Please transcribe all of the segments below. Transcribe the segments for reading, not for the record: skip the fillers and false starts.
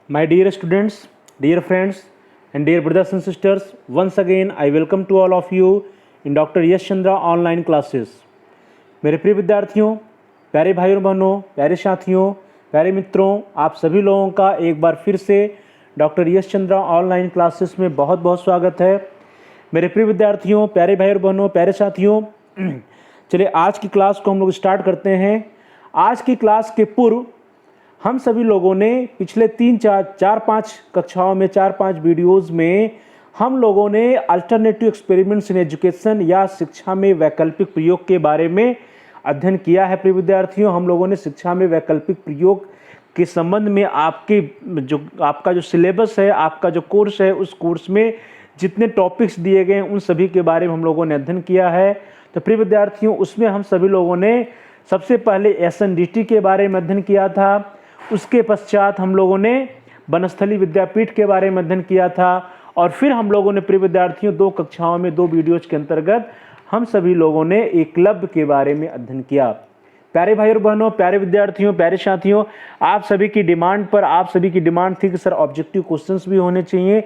My dear students, dear friends, and dear brothers and sisters, once again I welcome to all of you in Dr. Yash Chandra online classes. मेरे प्रिय विद्यार्थियों, प्यारे भाइयों बहनों, प्यारे साथियों, प्यारे मित्रों, आप सभी लोगों का एक बार फिर से डॉक्टर यश चंद्रा ऑनलाइन क्लासेस में बहुत बहुत स्वागत है। मेरे प्रिय विद्यार्थियों, प्यारे भाइयों बहनों, प्यारे साथियों, चलिए आज की क्लास को हम लोग स्टार्ट करते हैं। आज की क्लास के पूर्व हम सभी लोगों ने पिछले 4-5 कक्षाओं में 4-5 वीडियोज़ में हम लोगों ने अल्टरनेटिव एक्सपेरिमेंट्स इन एजुकेशन या शिक्षा में वैकल्पिक प्रयोग के बारे में अध्ययन किया है। प्रिय विद्यार्थियों, हम लोगों ने शिक्षा में वैकल्पिक प्रयोग के संबंध में आपका जो सिलेबस है, आपका जो कोर्स है, उस कोर्स में जितने टॉपिक्स दिए गए हैं उन सभी के बारे में हम लोगों ने अध्ययन किया है। तो प्रिय विद्यार्थियों, उसमें हम सभी लोगों ने सबसे पहले SNDT के बारे में अध्ययन किया था। उसके पश्चात हम लोगों ने बनस्थली विद्यापीठ के बारे में अध्ययन किया था और फिर हम लोगों ने प्रिय विद्यार्थियों 2 कक्षाओं में 2 वीडियोज के अंतर्गत हम सभी लोगों ने एकलव्य के बारे में अध्ययन किया। प्यारे भाइयों बहनों, प्यारे विद्यार्थियों, प्यारे साथियों, आप सभी की डिमांड थी कि सर ऑब्जेक्टिव क्वेश्चंस भी होने चाहिए।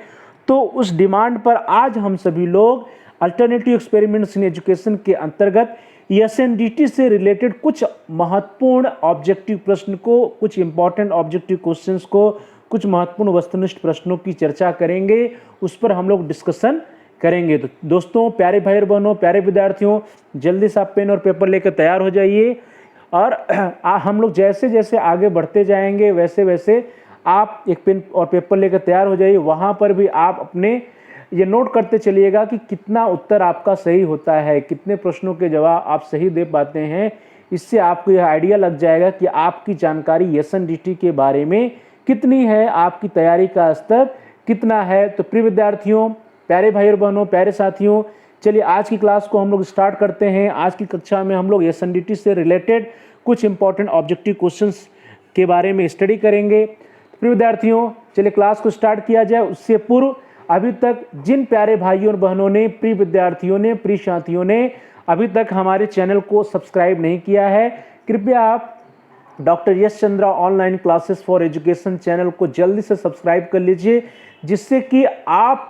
तो उस डिमांड पर आज हम सभी लोग अल्टरनेटिव एक्सपेरिमेंट्स इन एजुकेशन के अंतर्गत SNDT से रिलेटेड कुछ महत्वपूर्ण ऑब्जेक्टिव प्रश्न को, कुछ इंपॉर्टेंट ऑब्जेक्टिव क्वेश्चंस को, कुछ महत्वपूर्ण वस्तुनिष्ठ प्रश्नों की चर्चा करेंगे, उस पर हम लोग डिस्कशन करेंगे। तो दोस्तों, प्यारे भाई बहनों, प्यारे विद्यार्थियों, जल्दी से आप पेन और पेपर लेकर तैयार हो जाइए और हम लोग जैसे जैसे आगे बढ़ते जाएंगे वैसे वैसे आप एक पेन और पेपर लेकर तैयार हो जाइए। वहाँ पर भी आप अपने ये नोट करते चलिएगा कि कितना उत्तर आपका सही होता है, कितने प्रश्नों के जवाब आप सही दे पाते हैं। इससे आपको यह आइडिया लग जाएगा कि आपकी जानकारी SNDT के बारे में कितनी है, आपकी तैयारी का स्तर कितना है। तो प्रिय विद्यार्थियों, प्यारे भाइयों बहनों, प्यारे साथियों, चलिए आज की क्लास को हम लोग स्टार्ट करते हैं। आज की कक्षा में हम लोग SNDT से रिलेटेड कुछ इंपॉर्टेंट ऑब्जेक्टिव क्वेश्चंस के बारे में स्टडी करेंगे। प्रिय विद्यार्थियों, चलिए क्लास को स्टार्ट किया जाए। उससे पूर्व अभी तक जिन प्यारे भाइयों और बहनों ने, प्रिय विद्यार्थियों ने, प्रिय साथियों ने अभी तक हमारे चैनल को सब्सक्राइब नहीं किया है, कृपया आप doctor Yash Chandra online classes for education channel को जल्दी से सब्सक्राइब कर लीजिए, जिससे कि आप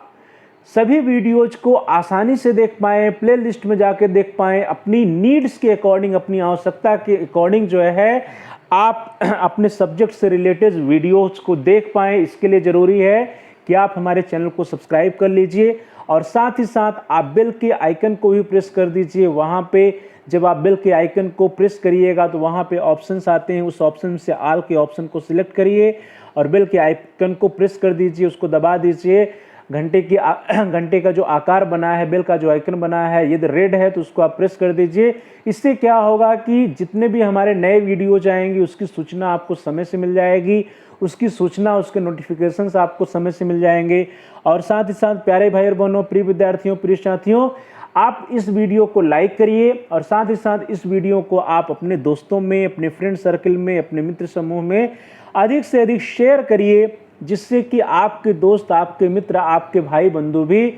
सभी वीडियोज को आसानी से देख पाएँ, प्ले लिस्ट में जाके देख पाएँ, अपनी नीड्स के अकॉर्डिंग, अपनी आवश्यकता के अकॉर्डिंग जो है आप अपने सब्जेक्ट से रिलेटेड वीडियोज को देख पाएँ। इसके लिए ज़रूरी है कि आप हमारे चैनल को सब्सक्राइब कर लीजिए और साथ ही साथ आप बेल के आइकन को भी प्रेस कर दीजिए। वहाँ पे जब आप बेल के आइकन को प्रेस करिएगा तो वहाँ पे ऑप्शंस आते हैं, उस ऑप्शन से ऑल के ऑप्शन को सिलेक्ट करिए और बेल के आइकन को प्रेस कर दीजिए, उसको दबा दीजिए। घंटे का जो आकार बना है, बेल का जो आइकन बना है, यदि रेड है तो उसको आप प्रेस कर दीजिए। इससे क्या होगा कि जितने भी हमारे नए वीडियोज आएंगे उसकी सूचना आपको समय से मिल जाएगी, उसकी सूचना, उसके नोटिफिकेशंस आपको समय से मिल जाएंगे। और साथ ही साथ प्यारे भाई और बहनों, प्रिय विद्यार्थियों, प्रिय साथियों, आप इस वीडियो को लाइक करिए और साथ ही साथ इस वीडियो को आप अपने दोस्तों में, अपने फ्रेंड सर्कल में, अपने मित्र समूह में अधिक से अधिक शेयर करिए, जिससे कि आपके दोस्त, आपके मित्र, आपके भाई बंधु भी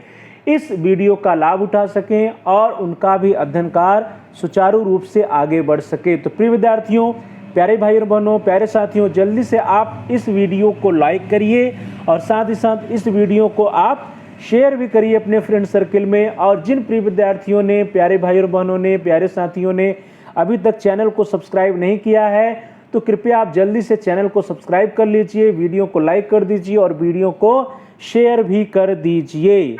इस वीडियो का लाभ उठा सकें और उनका भी अध्ययन कार्य सुचारू रूप से आगे बढ़ सके। तो प्रिय विद्यार्थियों, प्यारे भाई और बहनों, प्यारे साथियों, जल्दी से आप इस वीडियो को लाइक करिए और साथ ही साथ इस वीडियो को आप शेयर भी करिए अपने फ्रेंड सर्कल में। और जिन प्रिय विद्यार्थियों ने, प्यारे भाई और बहनों ने, प्यारे साथियों ने अभी तक चैनल को सब्सक्राइब नहीं किया है तो कृपया आप जल्दी से चैनल को सब्सक्राइब कर लीजिए, वीडियो को लाइक कर दीजिए और वीडियो को शेयर भी कर दीजिए।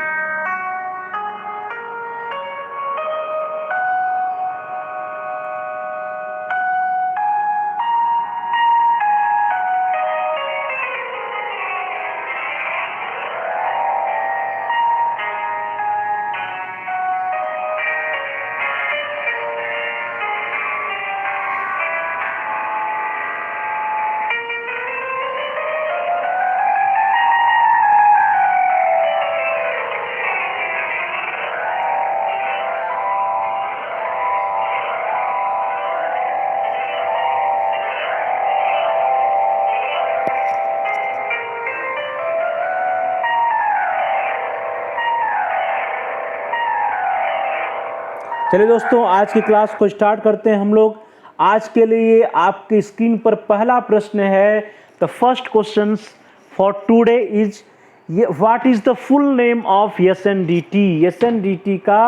चलिए दोस्तों, आज की क्लास को स्टार्ट करते हैं हम लोग। आज के लिए आपकी स्क्रीन पर पहला प्रश्न है। The first for today is what is the full name of SNDT? SNDT का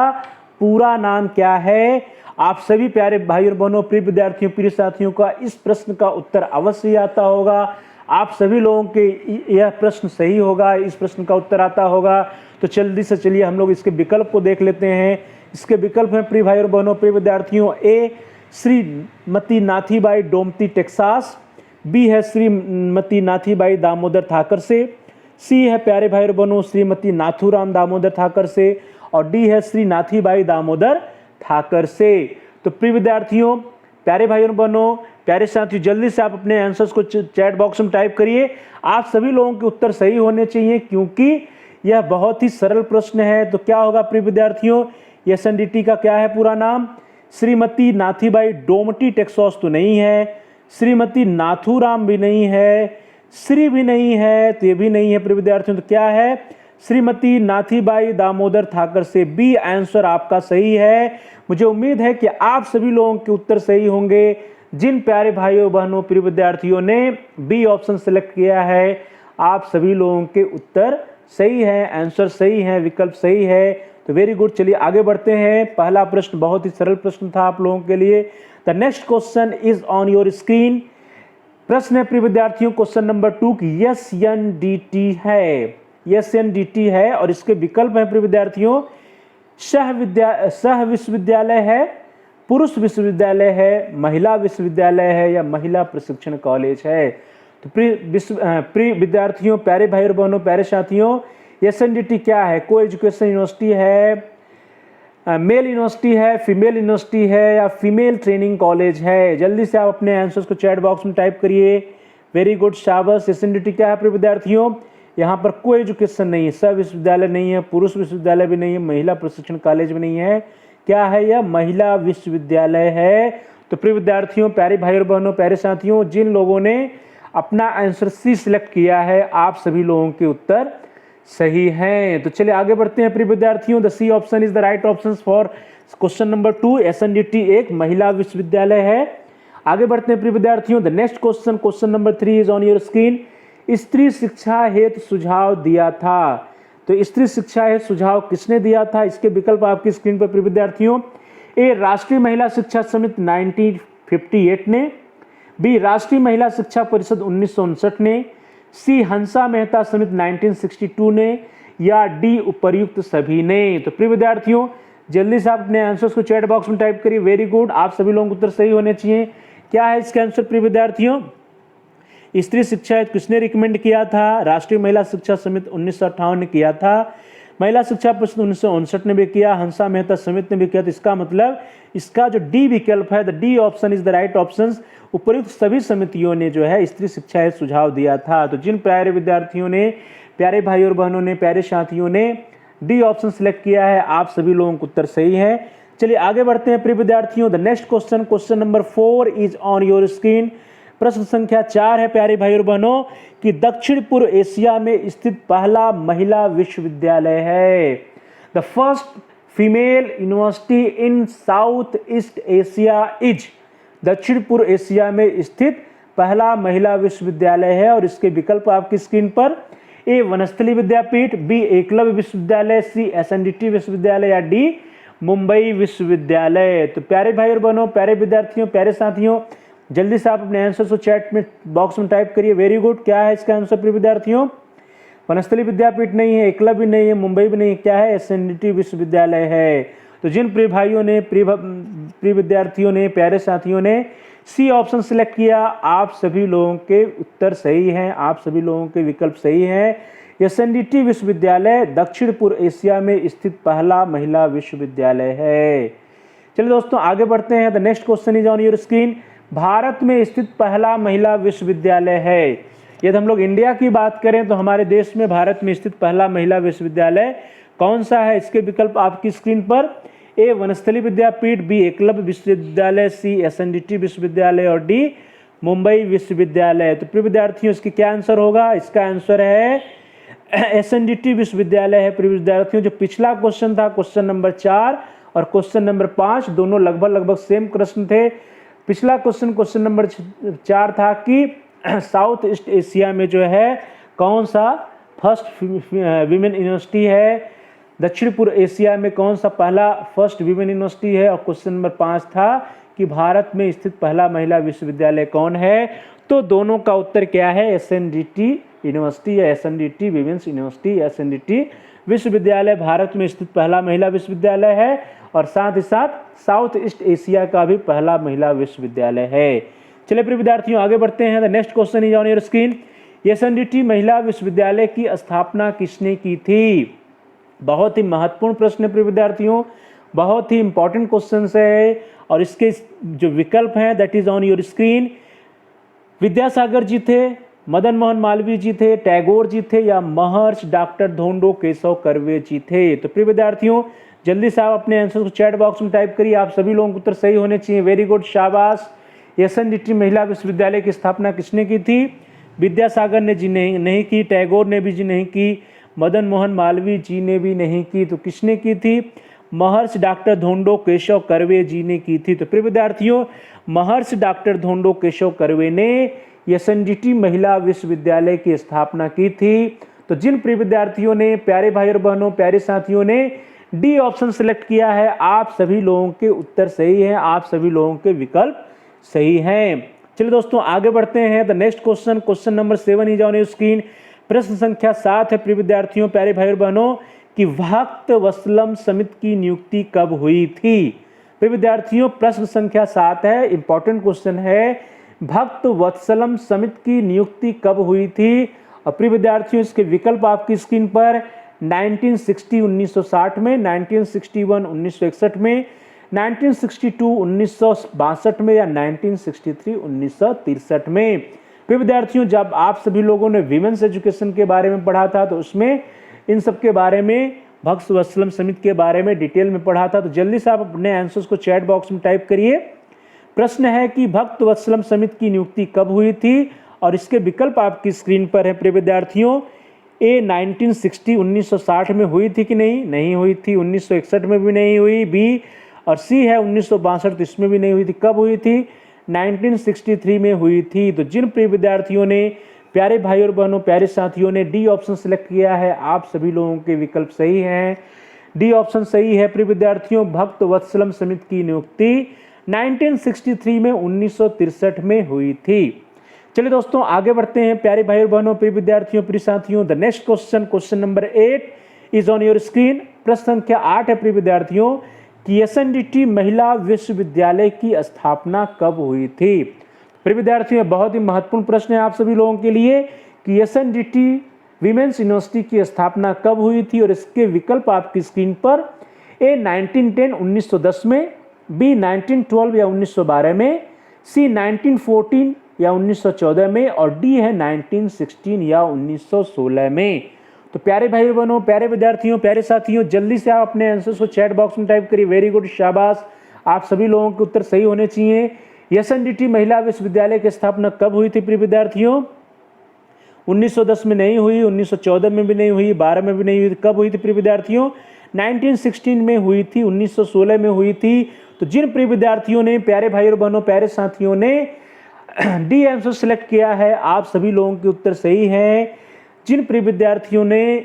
पूरा नाम क्या है? आप सभी प्यारे भाई और बहनों, प्रिय विद्यार्थियों, प्रिय साथियों का इस प्रश्न का उत्तर अवश्य आता होगा। आप सभी लोगों के यह प्रश्न सही होगा, इस प्रश्न का उत्तर आता होगा। तो जल्दी से चलिए हम लोग इसके विकल्प को देख लेते हैं। इसके विकल्प हैं प्रिय भाई और बहनों, प्रिय विद्यार्थियों, ए श्रीमती नाथीबाई डोमती टेक्सास, बी है श्रीमती नाथीबाई दामोदर ठाकर से, सी है प्यारे भाई और बहनों श्रीमती नाथूराम दामोदर ठाकर से, और डी है श्री नाथीबाई दामोदर ठाकर से। तो प्रिय विद्यार्थियों, प्यारे भाई और बहनों, प्यारे साथियों, जल्दी से आप अपने आंसर्स को चैट बॉक्स में टाइप करिए। आप सभी लोगों के उत्तर सही होने चाहिए क्योंकि यह बहुत ही सरल प्रश्न है। तो क्या होगा प्रिय विद्यार्थियों, SNDT का क्या है पूरा नाम? श्रीमती नाथीबाई डोमती टेक्सास तो नहीं है, श्रीमती नाथूराम भी नहीं है, श्री भी नहीं है, तो ये भी नहीं है प्रिय विद्यार्थियों। तो क्या है? श्रीमती नाथीबाई दामोदर ठाकर से। बी आंसर आपका सही है। मुझे उम्मीद है कि आप सभी लोगों के उत्तर सही होंगे। जिन प्यारे भाइयों बहनों प्रिय विद्यार्थियों ने बी ऑप्शन सेलेक्ट किया है, आप सभी लोगों के उत्तर सही है, आंसर सही है, विकल्प सही है। तो वेरी गुड। चलिए आगे बढ़ते हैं। पहला प्रश्न बहुत ही सरल प्रश्न था आप लोगों के लिए। The next question is on your screen. प्रश्न है प्रिय विद्यार्थियों क्वेश्चन नंबर 2 की SNDT है, SNDT है और इसके विकल्प है प्रिय विद्यार्थियों, सह विश्वविद्यालय है, पुरुष विश्वविद्यालय है, महिला विश्वविद्यालय है या महिला प्रशिक्षण कॉलेज है। तो प्रिय विद्यार्थियों, प्यारे भाई और बहनों, प्यारे साथियों, SNDT क्या है? को एजुकेशन यूनिवर्सिटी है, मेल यूनिवर्सिटी है, फीमेल यूनिवर्सिटी है या फीमेल ट्रेनिंग कॉलेज है? जल्दी से आप अपने आंसर्स को चैट बॉक्स में टाइप करिए। वेरी गुड, शाबाश। SNDT क्या है प्रिय विद्यार्थियों? यहाँ पर कोई एजुकेशन नहीं है, सब विश्वविद्यालय नहीं है, पुरुष विश्वविद्यालय भी नहीं है, महिला प्रशिक्षण कॉलेज भी नहीं है। क्या है? यह महिला विश्वविद्यालय है। तो प्रिय विद्यार्थियों, प्यारे भाई और बहनों, प्यारे साथियों, जिन लोगों ने अपना आंसर सी सिलेक्ट किया है, आप सभी लोगों के उत्तर सही हैं। तो चलिए आगे बढ़ते हैं प्रिय विद्यार्थियों। The C option is the right option for question number 2। SNDT एक महिला विश्वविद्यालय है। आगे बढ़ते हैं प्रिय विद्यार्थियों। The next question, question number 3 is on your screen. स्त्री शिक्षा हेतु सुझाव दिया था। तो स्त्री शिक्षा हेतु सुझाव किसने दिया था? इसके विकल्प आपकी स्क्रीन पर प्रिय विद्यार्थियों। ए राष्ट्रीय महिला शिक्षा समिति 1958 ने, बी राष्ट्रीय महिला शिक्षा परिषद 1959 ने, सी हंसा मेहता समिति 1962 ने या डी उपर्युक्त सभी ने। तो प्रिय विद्यार्थियों, जल्दी से आप अपने आंसर्स को चैट बॉक्स में टाइप करिए। वेरी गुड, आप सभी लोगों के उत्तर सही होने चाहिए। क्या है इसका आंसर प्रिय विद्यार्थियों? स्त्री शिक्षा किसने रिकमेंड किया था? राष्ट्रीय महिला शिक्षा समिति 1958 ने किया था, महिला शिक्षा परिषद 1959 ने भी किया, हंसा मेहता समिति ने भी किया। तो इसका मतलब इसका जो डी विकल्प है, the D option is the right option. उपयुक्त सभी समितियों ने जो है स्त्री शिक्षा हेतु सुझाव दिया था। तो जिन प्यारे विद्यार्थियों ने, प्यारे भाई और बहनों ने, प्यारे साथियों ने डी ऑप्शन सिलेक्ट किया है, आप सभी लोगों को उत्तर सही है। चलिए आगे बढ़ते हैं प्रिय विद्यार्थियों। The next question, question number 4 is on your screen. प्रश्न संख्या 4 है प्यारे भाई और बहनों कि दक्षिण पूर्व एशिया में स्थित पहला महिला विश्वविद्यालय है। The first female university in south east Asia is. दक्षिण पूर्व एशिया में स्थित पहला महिला विश्वविद्यालय है और इसके विकल्प आपकी स्क्रीन पर। ए वनस्थली विद्यापीठ, बी एकलव्य विश्वविद्यालय, सी SNDT विश्वविद्यालय या डी मुंबई विश्वविद्यालय। तो प्यारे भाई और बहनों, प्यारे विद्यार्थियों, प्यारे साथियों, जल्दी से आप अपने आंसर को चैट में बॉक्स में टाइप करिए। Very good. क्या है इसका आंसर प्रिय विद्यार्थियों? वनस्थली विद्यापीठ नहीं है, एकलव्य भी नहीं है, मुंबई भी नहीं है। क्या है? SNDT विश्वविद्यालय है। तो जिन प्रिय भाइयों ने, प्रिय विद्यार्थियों ने, प्यारे साथियों ने सी ऑप्शन सिलेक्ट किया, आप सभी लोगों के उत्तर सही हैं, आप सभी लोगों के विकल्प सही हैं। SNDT विश्वविद्यालय दक्षिण पूर्व एशिया में स्थित पहला महिला विश्वविद्यालय है। चलिए दोस्तों आगे बढ़ते हैं। The next question is on your screen. Bharat में स्थित पहला महिला विश्वविद्यालय है। यदि हम लोग इंडिया की बात करें तो हमारे देश में भारत में स्थित पहला महिला विश्वविद्यालय कौन सा है? इसके विकल्प आपकी स्क्रीन पर। ए वनस्थली विद्यापीठ, बी एकलव्य विश्वविद्यालय, सी SNDT विश्वविद्यालय और डी मुंबई विश्वविद्यालय। तो प्रिय विद्यार्थियों इसकी क्या आंसर होगा? इसका आंसर है SNDT विश्वविद्यालय है। प्रिय विद्यार्थियों, जो पिछला क्वेश्चन था, क्वेश्चन नंबर 4 और क्वेश्चन नंबर 5 दोनों लगभग सेम प्रश्न थे। पिछला क्वेश्चन, क्वेश्चन नंबर 4 था कि साउथ ईस्ट एशिया में जो है कौन सा फर्स्ट वीमेन यूनिवर्सिटी है? दक्षिण पूर्व एशिया में कौन सा पहला फर्स्ट वीमेन यूनिवर्सिटी है? और क्वेश्चन नंबर 5 था कि भारत में स्थित पहला महिला विश्वविद्यालय कौन है? तो दोनों का उत्तर क्या है? एसएनडीटी यूनिवर्सिटी या एसएनडीटी वीमेंस यूनिवर्सिटी, एसएनडीटी विश्वविद्यालय भारत में स्थित पहला महिला विश्वविद्यालय है और साथ ही साथ साउथ ईस्ट एशिया का भी पहला महिला विश्वविद्यालय है। चलिए प्रिय विद्यार्थियों आगे बढ़ते हैं। The next question is on your screen. SNDT महिला विश्वविद्यालय की स्थापना किसने की थी? बहुत ही महत्वपूर्ण प्रश्न है प्रिय विद्यार्थियों, बहुत ही इंपॉर्टेंट क्वेश्चन है और इसके जो विकल्प हैं that is on your screen. Vidyasagar ji थे, मदन मोहन मालवीय जी थे, टैगोर जी थे या महर्षि डॉक्टर धोंडो केशव कर्वे जी थे? तो प्रिय विद्यार्थियों जल्दी से आप अपने आंसर को चैट बॉक्स में टाइप करिए। आप सभी लोगों के उत्तर सही होने चाहिए। वेरी गुड, शाबाश। एसएनडीटी महिला विश्वविद्यालय की स्थापना किसने की थी? विद्यासागर ने जी नहीं की, टैगोर ने भी जी नहीं की, मदन मोहन मालवीय जी ने भी नहीं की, तो किसने की थी? महर्षि डॉक्टर धोंडो केशव कर्वे जी ने की थी। तो प्रिय विद्यार्थियों महर्षि डॉक्टर धोंडो केशव कर्वे ने एसएनडीटी महिला विश्वविद्यालय की स्थापना की थी। तो जिन प्रिय विद्यार्थियों ने, प्यारे भाई और बहनों, प्यारे साथियों ने डी ऑप्शन सिलेक्ट किया है, आप सभी लोगों के उत्तर सही हैं, आप सभी लोगों के विकल्प सही हैं। चलिए दोस्तों आगे बढ़ते हैं। The next question, question number 7 is on your screen. प्रश्न संख्या 7 है प्रिय विद्यार्थियों, प्यारे भाई और बहनों, कि भक्त वत्सलम समिति की नियुक्ति कब हुई थी? प्रिय विद्यार्थियों प्रश्न संख्या 7 है, इंपॉर्टेंट क्वेश्चन है। भक्त वत्सलम समिति की नियुक्ति कब हुई थी? और प्रिय विद्यार्थियों इसके विकल्प आपकी स्क्रीन पर 1960 1960 में, 1961 1961 में, 1962 1962 में या 1963 1963 में। प्रिय विद्यार्थियों जब आप सभी लोगों ने विमेंस एजुकेशन के बारे में पढ़ा था तो उसमें इन सब के बारे में, भक्त वत्सलम समिति के बारे में डिटेल में पढ़ा था। तो जल्दी से आप अपने आंसर्स को चैट बॉक्स में टाइप करिए। प्रश्न है कि भक्त वत्सलम समिति की नियुक्ति कब हुई थी और इसके विकल्प आपकी स्क्रीन पर है प्रिय विद्यार्थियों। ए 1960 1960 में हुई थी कि नहीं हुई थी। 1961 में भी नहीं हुई, बी और सी है 1962 तो इसमें भी नहीं हुई थी। कब हुई थी? 1963 में हुई थी। तो जिन प्रिय विद्यार्थियों ने, प्यारे भाई और बहनों, प्यारे साथियों ने डी ऑप्शन सिलेक्ट किया है, आप सभी लोगों के विकल्प सही हैं। डी ऑप्शन सही है प्रिय विद्यार्थियों। भक्त वत्सलम समिति की नियुक्ति 1963 में 1963 में हुई थी। चलिए दोस्तों आगे बढ़ते हैं प्यारे भाई और बहनों, प्रिय विद्यार्थियों, प्रिय साथियों। The next question, question number 8 is on your screen. प्रश्न संख्या 8 है प्रिय विद्यार्थियों कि एसएनडीटी महिला विश्वविद्यालय की स्थापना कब हुई थी? प्रिय विद्यार्थियों बहुत ही महत्वपूर्ण प्रश्न है आप सभी लोगों के लिए कि एसएनडीटी वीमेंस यूनिवर्सिटी की स्थापना कब हुई थी और इसके विकल्प आपकी स्क्रीन पर। ए 1910 1910 में, बी 1912 या 1912 में, सी 1914 या 1914 में और डी है 1916 या 1916 में। तो प्यारे भाई बहनों, प्यारे विद्यार्थियों, प्यारे साथियों, जल्दी से आप अपने आंसर्स को चैट बॉक्स में टाइप करिए। वेरी गुड, शाबाश। आप सभी लोगों के उत्तर सही होने चाहिए। एसएनडीटी महिला विश्वविद्यालय की स्थापना कब हुई थी प्रिय विद्यार्थियों? 1910 में नहीं हुई, 1914 में भी नहीं हुई, 12 में भी नहीं हुई। कब हुई थी प्रिय विद्यार्थियों? 1916 में हुई थी, 1916 में हुई थी। तो जिन प्रिय विद्यार्थियों ने, प्यारे भाई और बहनों, प्यारे साथियों ने डी आंसर सेलेक्ट किया है, आप सभी लोगों के उत्तर सही हैं। जिन प्रिय विद्यार्थियों ने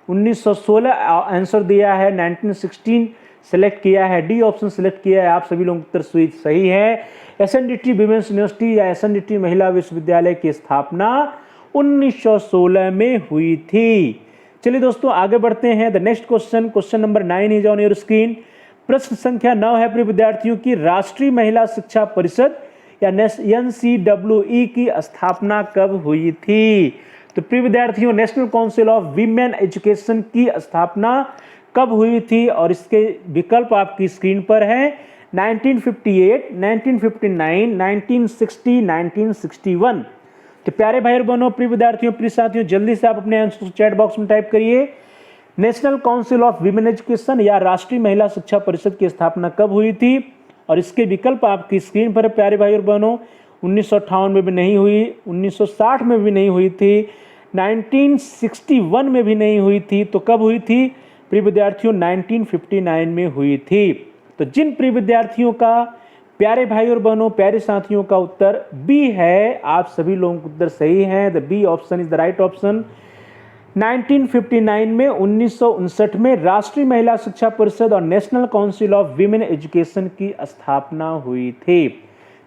1916 आंसर दिया है, 1916 सेलेक्ट किया है, डी ऑप्शन सेलेक्ट किया है, आप सभी लोगों के उत्तर सही है। एसएनडीटी वीमेंस यूनिवर्सिटी या एसएनडीटी महिला विश्वविद्यालय की स्थापना 1916 में हुई थी। चलिए दोस्तों आगे बढ़ते हैं। The next question, question number 9 is on your screen. प्रश्न संख्या 9 है प्रिय विद्यार्थियों की राष्ट्रीय महिला शिक्षा परिषद या एनसीडब्ल्यूई की स्थापना कब हुई थी? तो प्रिय विद्यार्थियों national council of women education की स्थापना कब हुई थी और इसके विकल्प आपकी स्क्रीन पर है। 1958, 1959, 1960, 1961। तो प्यारे भाई और बहनों, प्रिय विद्यार्थियों, प्रिय साथियों, जल्दी से आप अपने आंसर चैट बॉक्स में टाइप करिए। National council of women education या राष्ट्रीय महिला शिक्षा परिषद की स्थापना कब हुई थी और इसके विकल्प आपकी स्क्रीन पर है प्यारे भाई और बहनों। 1958 में भी नहीं हुई, 1960 में भी नहीं हुई थी, 1961 में भी नहीं हुई थी। तो कब हुई थी प्रिय विद्यार्थियों? 1959 में हुई थी। तो जिन प्रिय विद्यार्थियों का प्यारे भाई और बहनों, प्यारे साथियों, का उत्तर बी है। आप सभी लोगों का उत्तर सही है। The B option is the right option. 1959 में 1959 में राष्ट्रीय महिला शिक्षा परिषद और National council of Women Education की स्थापना हुई थी।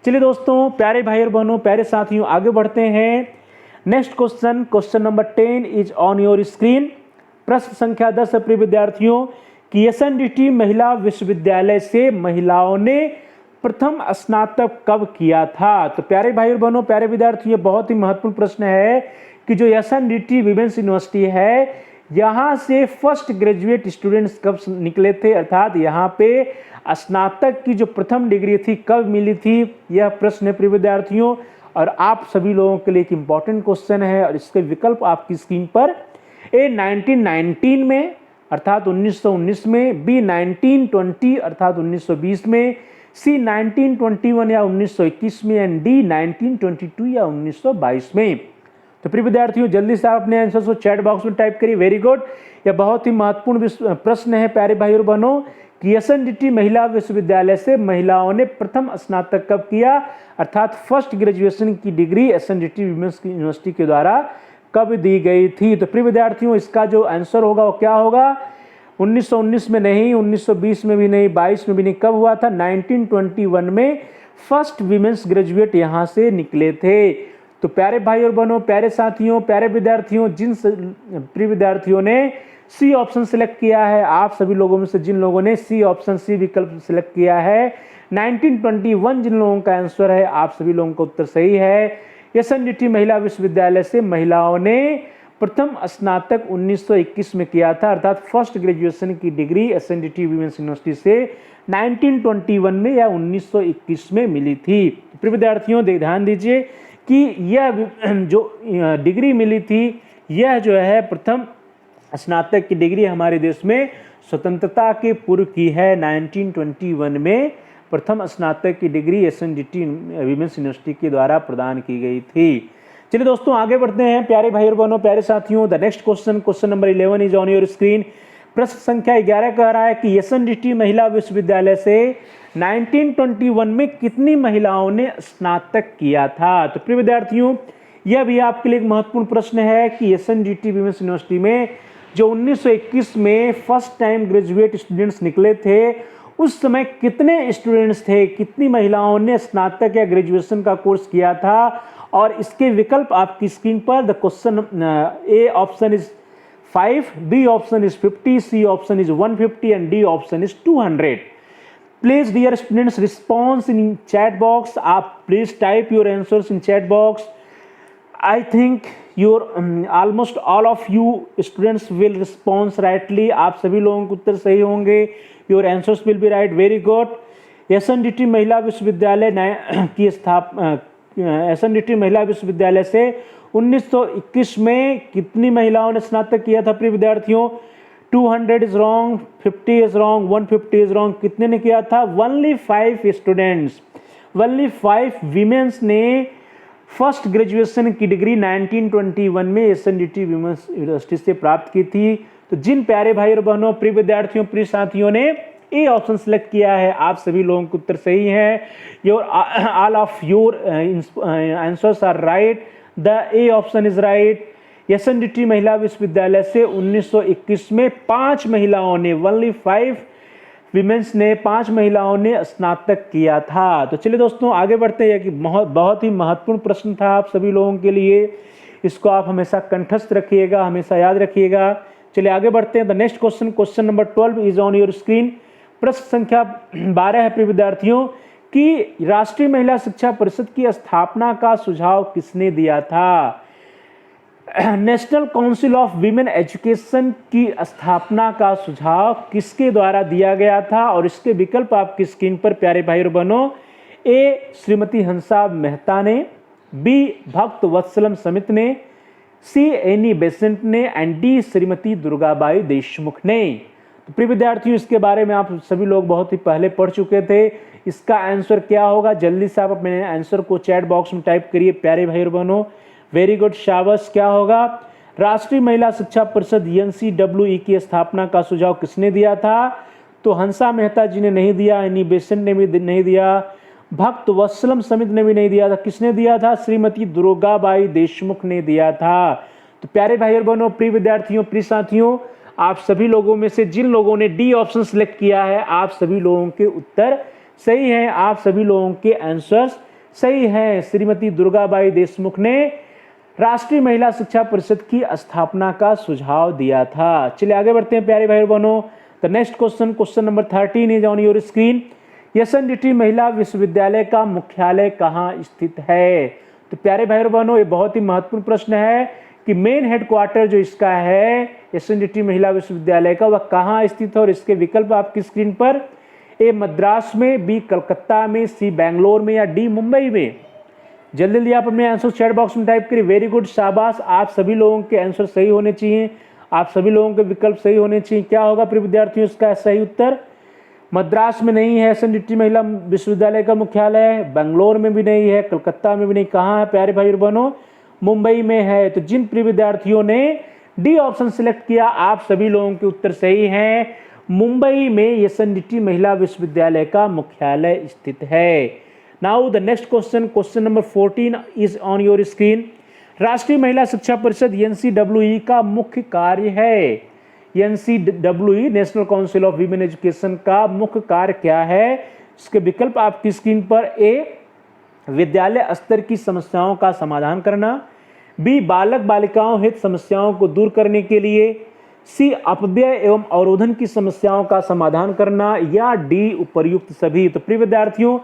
चलिए दोस्तों, प्यारे भाई और बहनों, प्यारे साथियों, आगे बढ़ते हैं। Next question, question number 10 is on your screen. प्रश्न संख्या 10 प्रिय विद्यार्थियों कि एसएनडीटी महिला विश्वविद्यालय से महिलाओं ने प्रथम स्नातक कब किया था। तो प्यारे भाई और बहनों, प्यारे विद्यार्थियों, ये बहुत ही महत्वपूर्ण प्रश्न है कि जो एसएनडीटी विमेंस यूनिवर्सिटी है, यहाँ से फर्स्ट ग्रेजुएट स्टूडेंट्स कब निकले थे, अर्थात यहाँ पे स्नातक की जो प्रथम डिग्री थी कब मिली थी, यह प्रश्न है प्रिय विद्यार्थियों। और आप सभी लोगों के लिए एक इंपॉर्टेंट क्वेश्चन है और इसके विकल्प आपकी स्क्रीन पर। ए 1919 में अर्थात 1919 में, बी 1920 अर्थात 1920 में, सी 1921 या 1921 में, एंड डी 1922 या 1922 में। तो प्रिय विद्यार्थियों, जल्दी से आप अपने आंसर को चैट बॉक्स में टाइप करिए। Very good. यह बहुत ही महत्वपूर्ण प्रश्न है प्यारे भाई और बहनों कि एसएनडीटी महिला विश्वविद्यालय से महिलाओं ने प्रथम स्नातक कब किया, अर्थात फर्स्ट ग्रेजुएशन की डिग्री एसएनडीटी विमेंस यूनिवर्सिटी के द्वारा कब दी गई थी। तो प्रिय विद्यार्थियों, इसका जो आंसर होगा वो क्या होगा? 1919 में नहीं, 1920 में भी नहीं, 22 में भी नहीं। कब हुआ था? 1921 में फर्स्ट विमेंस ग्रेजुएट यहाँ से निकले थे। तो प्यारे भाई और बहनों, प्यारे साथियों, प्यारे विद्यार्थियों, जिन प्रिय विद्यार्थियों ने सी ऑप्शन सिलेक्ट किया है, आप सभी लोगों में से जिन लोगों ने सी ऑप्शन, सी विकल्प सिलेक्ट किया है, 1921 जिन लोगों का आंसर है, आप सभी लोगों का उत्तर सही है। एसएनडीटी महिला विश्वविद्यालय से महिलाओं ने प्रथम स्नातक 1921 में किया था, अर्थात फर्स्ट ग्रेजुएशन की डिग्री एसएनडीटी विमेंस यूनिवर्सिटी से 1921 में या 1921 में मिली थी। प्रिय विद्यार्थियों, ध्यान दीजिए कि यह जो डिग्री मिली थी, यह जो है प्रथम स्नातक की डिग्री हमारे देश में स्वतंत्रता के पूर्व की है। 1921 में प्रथम स्नातक की डिग्री एसएनडीटी विमेंस यूनिवर्सिटी के द्वारा प्रदान की गई थी। चलिए दोस्तों, आगे बढ़ते हैं प्यारे भाई और बहनों, प्यारे साथियों। The next question, question number 11 is on your screen. प्रश्न संख्या 11 कह रहा है कि एसएनडीटी महिला विश्वविद्यालय से 1921 में कितनी महिलाओं ने स्नातक किया था। तो प्रिय विद्यार्थियों, यह भी आपके लिए एक महत्वपूर्ण प्रश्न है कि एसएनडीटी विमेंस यूनिवर्सिटी में जो 1921 में फर्स्ट टाइम ग्रेजुएट स्टूडेंट्स निकले थे, उस समय कितने स्टूडेंट्स थे, कितनी महिलाओं ने स्नातक या ग्रेजुएशन का कोर्स किया था। और इसके विकल्प आपकी स्क्रीन पर। The question, A option is 5, B option is 50, C option is 150 and D option is 200। Please dear students, response in chat box. आप please type your answers in chat box. I think your almost all of you students will respond rightly. आप सभी लोगों के उत्तर सही होंगे। Your answers will be right. Very good. SNDT महिला विश्वविद्यालय की स्थापना, एसएनडीटी महिला विश्वविद्यालय से 1921 में कितनी महिलाओं ने स्नातक किया था प्रिय विद्यार्थियों? 200 is wrong, 50 is wrong, 150 is wrong. कितने ने किया था? ओनली 5 स्टूडेंट्स, ओनली 5 वीमेंस ने फर्स्ट ग्रेजुएशन की डिग्री 1921 में एसएनडीटी विमेंस यूनिवर्सिटी से प्राप्त की थी। तो जिन प्यारे भाई और बहनों, प्रिय विद्यार्थियों, प्रिय साथियों ने ए ऑप्शन सेलेक्ट किया है, आप सभी लोगों के उत्तर सही है। Your all of your answers are right. The A option is right. SNDT महिला विश्वविद्यालय से 1921 में 5 महिलाओं ने, ओनली 5 विमेंस ने, 5 महिलाओं ने स्नातक किया था। तो चलिए दोस्तों, आगे बढ़ते हैं कि बहुत ही महत्वपूर्ण प्रश्न था आप सभी लोगों के लिए। इसको आप हमेशा कंठस्थ रखिएगा, हमेशा याद रखिएगा। चलिए आगे बढ़ते हैं। The next question, question number 12 is on your screen. प्रश्न संख्या 12 है प्रिय विद्यार्थियों कि राष्ट्रीय महिला शिक्षा परिषद की स्थापना का सुझाव किसने दिया था। National council of Women Education की स्थापना का सुझाव किसके द्वारा दिया गया था। और इसके विकल्प आपकी स्क्रीन पर प्यारे भाई और बहनों। ए श्रीमती हंसा मेहता ने, बी भक्त वत्सलम समित ने, सी एनी बेसेंट ने एंड डी श्रीमती दुर्गाबाई देशमुख ने। तो प्रिय विद्यार्थियों, इसके बारे में आप सभी लोग बहुत ही पहले पढ़ चुके थे। इसका आंसर क्या होगा? जल्दी से आप अपने आंसर को चैट बॉक्स में टाइप करिए प्यारे भाई और बहनों। वेरी गुड, शाबाश। क्या होगा? राष्ट्रीय महिला शिक्षा परिषद एनसीडब्ल्यूई की स्थापना का सुझाव किसने दिया था? तो हंसा मेहता जी ने नहीं दिया, एनी बेसेंट ने भी नहीं दिया, भक्त वत्सलम समित ने भी नहीं दिया था। किसने दिया था? श्रीमती दुर्गाबाई देशमुख ने दिया था। तो प्यारे भाई और बहनों, प्रिय विद्यार्थियों, प्रिय साथियों, आप सभी लोगों में से जिन लोगों ने डी ऑप्शन सिलेक्ट किया है, आप सभी लोगों के उत्तर सही हैं, आप सभी लोगों के आंसर्स सही हैं। श्रीमती दुर्गाबाई देशमुख ने राष्ट्रीय महिला शिक्षा परिषद की स्थापना का सुझाव दिया था। चलिए आगे बढ़ते हैं प्यारे भाई और बहनों। The next question, question number 13 is on your screen. SNDT महिला विश्वविद्यालय का मुख्यालय कहाँ स्थित है? तो प्यारे भाई और बहनों, ये बहुत ही महत्वपूर्ण प्रश्न है कि मेन हेडक्वार्टर जो इसका है एसएनडीटी महिला विश्वविद्यालय का, वह कहाँ स्थित है। और इसके विकल्प आपकी स्क्रीन पर, ए मद्रास में, बी कलकत्ता में, सी बैंगलोर में, या डी मुंबई में। जल्दी जल्दी आप अपने आंसर चैट बॉक्स में टाइप करिए। वेरी गुड, शाबाश, आप सभी लोगों के आंसर सही होने चाहिए, आप सभी लोगों के विकल्प सही होने चाहिए। क्या होगा प्रिय विद्यार्थियों इसका सही उत्तर? मद्रास में नहीं है एसएनडीटी महिला विश्वविद्यालय का मुख्यालय, बेंगलोर में भी नहीं है, कलकत्ता में भी नहीं। कहाँ है प्यारे भाई और बहनों? मुंबई में है। तो जिन प्रिय विद्यार्थियों ने डी ऑप्शन सिलेक्ट किया, आप सभी लोगों के उत्तर सही हैं। मुंबई में एसएनडीटी महिला विश्वविद्यालय का मुख्यालय स्थित है। Now the next question, question number 14 is on your screen. राष्ट्रीय महिला शिक्षा परिषद एनसीडब्ल्यूई का मुख्य कार्य है। NCWE, national council of women education का मुख्य कार्य क्या है? इसके विकल्प आपकी स्क्रीन पर, ए विद्यालय स्तर की समस्याओं का समाधान करना, बी बालक बालिकाओं हित समस्याओं को दूर करने के लिए, सी अपव्यय एवं अवरोधन की समस्याओं का समाधान करना, या डी उपर्युक्त सभी। तो प्रिय विद्यार्थियों,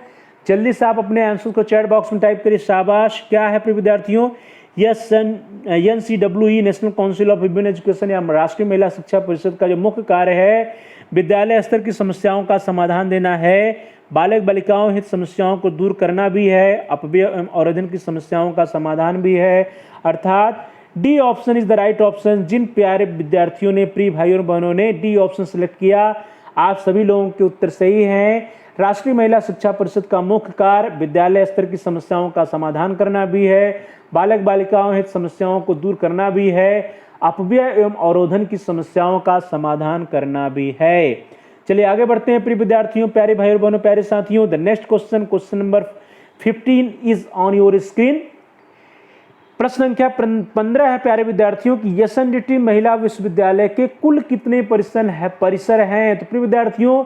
जल्दी से आप अपने आंसर को चैट बॉक्स में टाइप करिए। शाबाश, क्या है प्रिय विद्यार्थियों? NCWE, national council of women education या राष्ट्रीय महिला शिक्षा परिषद का जो मुख्य कार्य है विद्यालय स्तर की समस्याओं का समाधान देना है, बालक बालिकाओं हित समस्याओं को दूर करना भी है, अपव्यय एवं अवरोधन की समस्याओं का समाधान भी है। अर्थात D option is the right option. जिन प्यारे विद्यार्थियों ने, प्रिय भाइयों और बहनों ने डी ऑप्शन सेलेक्ट किया, आप सभी लोगों के उत्तर सही हैं। राष्ट्रीय महिला शिक्षा परिषद का मुख्य कार्य विद्यालय स्तर की समस्याओं का समाधान करना भी है, बालक बालिकाओं हित समस्याओं को दूर करना भी है, अपव्यय एवं अवरोधन की समस्याओं का समाधान करना भी है। चलिए आगे बढ़ते हैं प्रिय विद्यार्थियों, प्यारे भाई और बहनों, प्यारे साथियों। The next question, question number 15 is on your screen. प्रश्न संख्या 15 है प्यारे विद्यार्थियों की एसएनडीटी महिला विश्वविद्यालय के कुल कितने परिसर हैं? तो प्रिय विद्यार्थियों,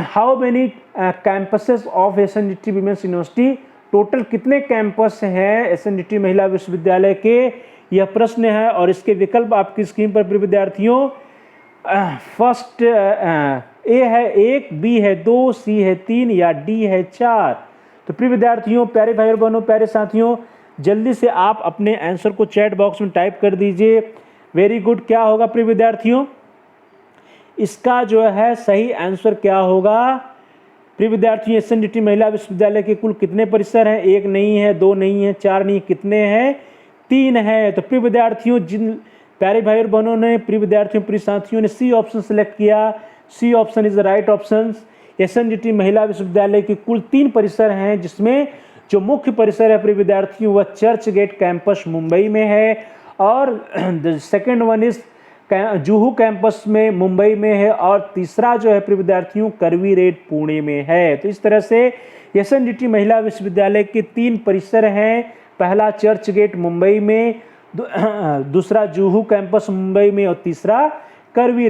how many campuses of SNDT women's university, total कितने कैंपस हैं एसएनडीटी महिला विश्वविद्यालय के, यह प्रश्न है। और इसके विकल्प आपकी स्क्रीन पर प्रिय विद्यार्थियों, फर्स्ट ए है 1, बी है 2, सी है 3, या डी है 4। तो प्रिय विद्यार्थियों, प्यारे भाई और बहनों, प्यारे साथियों, जल्दी से आप अपने आंसर को चैट बॉक्स में टाइप कर दीजिए। वेरी गुड, क्या होगा प्रिय विद्यार्थियों? इसका जो है सही आंसर क्या होगा प्रिय विद्यार्थियों? एसएनडीटी महिला विश्वविद्यालय के कुल कितने परिसर हैं? 1 नहीं है, 2 नहीं है, 4 नहीं, कितने हैं? 3 है। तो प्रिय विद्यार्थियों, जिन प्यारे भाई और बहनों ने, प्रिय विद्यार्थियों, प्रिय साथियों ने सी ऑप्शन सेलेक्ट किया, C option is the right option. SNDT महिला विश्वविद्यालय के कुल 3 परिसर हैं, जिसमें जो मुख्य परिसर है प्रिय विद्यार्थियों वह चर्च गेट कैंपस मुंबई में है, और the second one is Juhu campus में मुंबई में है, और तीसरा जो है प्रिय विद्यार्थियों करवी रेड पुणे में है। तो इस तरह से एसएनडीटी महिला विश्वविद्यालय के 3 परिसर हैं। पहला चर्च गेट मुंबई में, दूसरा जुहू कैंपस मुंबई में, और तीसरा करवी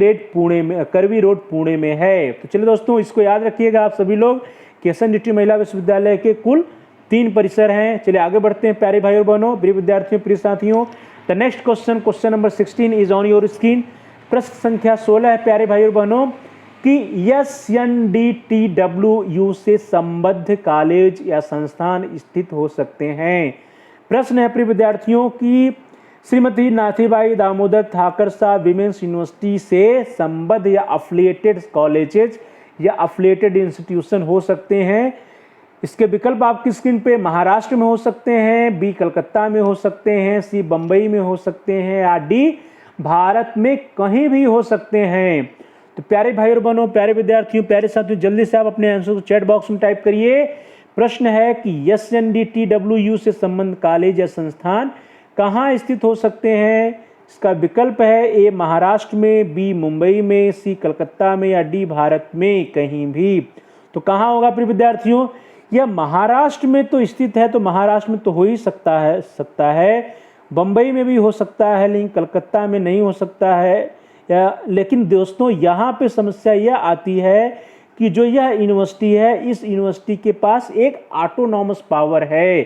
रोड पुणे में है। तो चलिए दोस्तों, इसको याद रखिएगा आप सभी लोग कि एसएनडीटी महिला विश्वविद्यालय के कुल 3 परिसर हैं। चलिए आगे बढ़ते हैं प्यारे भाई और बहनों, प्रिय विद्यार्थियों, प्रिय साथियों। The next question, question number 16 is on your screen. प्रश्न संख्या 16 है प्यारे भाई और बहनों कि एसएनडीटीडब्ल्यूयू से संबद्ध कॉलेज या संस्थान स्थित हो सकते हैं। प्रश्न है प्रिय विद्यार्थियों की श्रीमती नाथीबाई दामोदर ठाकर साहब विमेंस यूनिवर्सिटी से संबद्ध या अफिलिएटेड कॉलेजेस या अफिलिएटेड इंस्टीट्यूशन हो सकते हैं। इसके विकल्प आपकी स्क्रीन पे, महाराष्ट्र में हो सकते हैं, बी कलकत्ता में हो सकते हैं, सी बम्बई में हो सकते हैं, या डी भारत में कहीं भी हो सकते हैं। तो प्यारे भाई और बहनों, प्यारे विद्यार्थियों, प्यारे साथियों, जल्दी से आप अपने आंसर को चैट बॉक्स में टाइप करिए। प्रश्न है कि एसएनडीटीडब्ल्यूयू से संबद्ध कॉलेज या संस्थान कहाँ स्थित हो सकते हैं। इसका विकल्प है, ए महाराष्ट्र में, बी मुंबई में, सी कलकत्ता में, या डी भारत में कहीं भी। तो कहाँ होगा प्रिय विद्यार्थियों? यह महाराष्ट्र में तो स्थित है, तो महाराष्ट्र में तो हो ही सकता है, बम्बई में भी हो सकता है, लेकिन कलकत्ता में नहीं हो सकता है। लेकिन दोस्तों यहाँ पे समस्या यह आती है कि जो यह यूनिवर्सिटी है, इस यूनिवर्सिटी के पास एक ऑटोनॉमस पावर है,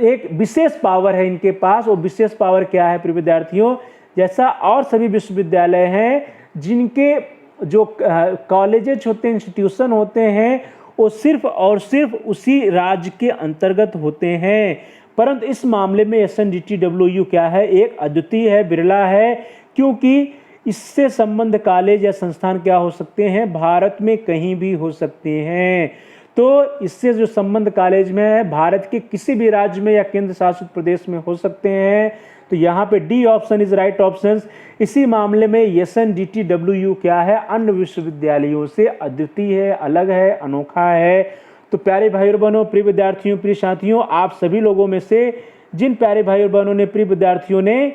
एक विशेष पावर है इनके पास। वो विशेष पावर क्या है प्रिय विद्यार्थियों? जैसा और सभी विश्वविद्यालय हैं जिनके जो कॉलेजेस होते हैं, इंस्टीट्यूशन होते हैं, वो सिर्फ और सिर्फ उसी राज्य के अंतर्गत होते हैं, परंतु इस मामले में SNDTWU क्या है? एक अद्वितीय है, बिरला है, क्योंकि इससे संबंध कॉलेज या संस्थान क्या हो सकते हैं? भारत में कहीं भी हो सकते हैं। तो इससे जो संबंध कॉलेज में है, भारत के किसी भी राज्य में या केंद्र शासित प्रदेश में हो सकते हैं। तो यहाँ पे D option is right option. इसी मामले में SNDTWU क्या है? अन्य विश्वविद्यालयों से अद्वितीय है, अलग है, अनोखा है। तो प्यारे भाई और बहनों, प्रिय विद्यार्थियों, प्रिय साथियों, आप सभी लोगों में से जिन प्यारे भाई और बहनों ने, प्रिय विद्यार्थियों ने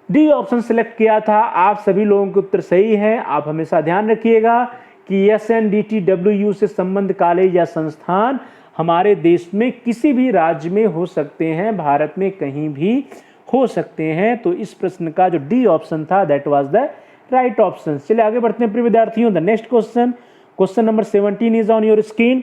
डी ऑप्शन सेलेक्ट किया था, आप सभी लोगों के उत्तर सही हैं। आप हमेशा ध्यान रखिएगा कि SNDTWU से संबंध कॉलेज या संस्थान हमारे देश में किसी भी राज्य में हो सकते हैं, भारत में कहीं भी हो सकते हैं। तो इस प्रश्न का जो डी ऑप्शन था, that was the right option. चलिए आगे बढ़ते हैं प्रिय विद्यार्थियों। The next question, question number 17 is on your screen.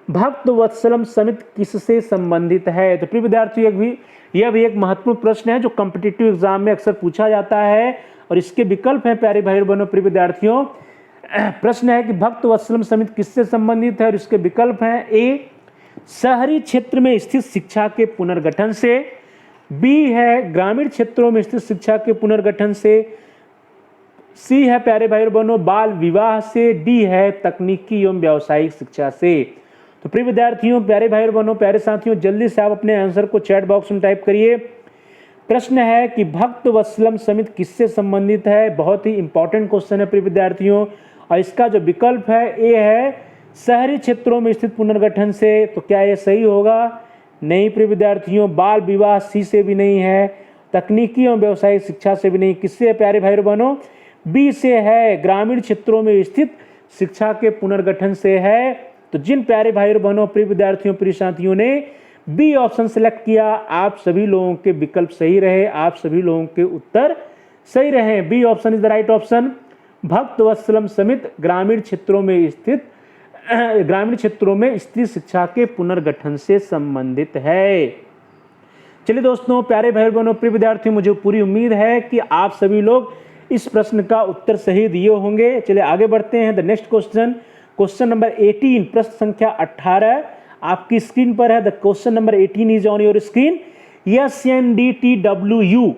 भक्त वत्सलम समिति किससे संबंधित है? तो प्रिय विद्यार्थियों, यह भी एक महत्वपूर्ण प्रश्न है जो कॉम्पिटिटिव एग्जाम में अक्सर पूछा जाता है, और इसके विकल्प हैं प्यारे भाई बहनों, प्रिय विद्यार्थियों। प्रश्न है कि भक्त वत्सलम समिति किससे संबंधित है, और इसके विकल्प हैं: ए, शहरी क्षेत्र में स्थित शिक्षा के पुनर्गठन से, बी है ग्रामीण क्षेत्रों में स्थित शिक्षा के पुनर्गठन से, सी है प्यारे भाई बहनों बाल विवाह से, डी है तकनीकी एवं व्यावसायिक शिक्षा से। तो प्रिय विद्यार्थियों, प्यारे भाई बहनों, प्यारे साथियों, जल्दी से आप अपने आंसर को चैट बॉक्स में टाइप करिए। प्रश्न है कि भक्त वत्सलम समिति किससे संबंधित है? बहुत ही इंपॉर्टेंट क्वेश्चन है प्रिय विद्यार्थियों, और इसका जो विकल्प है ए है शहरी क्षेत्रों में स्थित पुनर्गठन से। तो क्या यह सही होगा? नहीं प्रिय विद्यार्थियों। बाल विवाह सी से भी नहीं है, तकनीकी एवं व्यावसायिक शिक्षा से भी नहीं। किससे है प्यारे भाई बहनों? बी से है, ग्रामीण क्षेत्रों में स्थित शिक्षा के पुनर्गठन से है। तो जिन प्यारे भाई बहनों, प्रिय विद्यार्थियों, प्रिय साथियों ने बी ऑप्शन सेलेक्ट किया, आप सभी लोगों के विकल्प सही रहे, आप सभी लोगों के उत्तर सही रहे। B option is the right option. Bhaktavatsalam समिति ग्रामीण क्षेत्रों में स्त्री शिक्षा के पुनर्गठन से संबंधित है। चलिए दोस्तों, प्यारे भाई बहनों, प्रिय विद्यार्थियों, मुझे पूरी उम्मीद है कि आप सभी लोग इस प्रश्न का उत्तर सही दिए होंगे। चलिए आगे बढ़ते हैं। The next question, question number 18, प्रश्न संख्या 18 आपकी स्क्रीन पर है। The question number 18 is on your screen. SNDTWU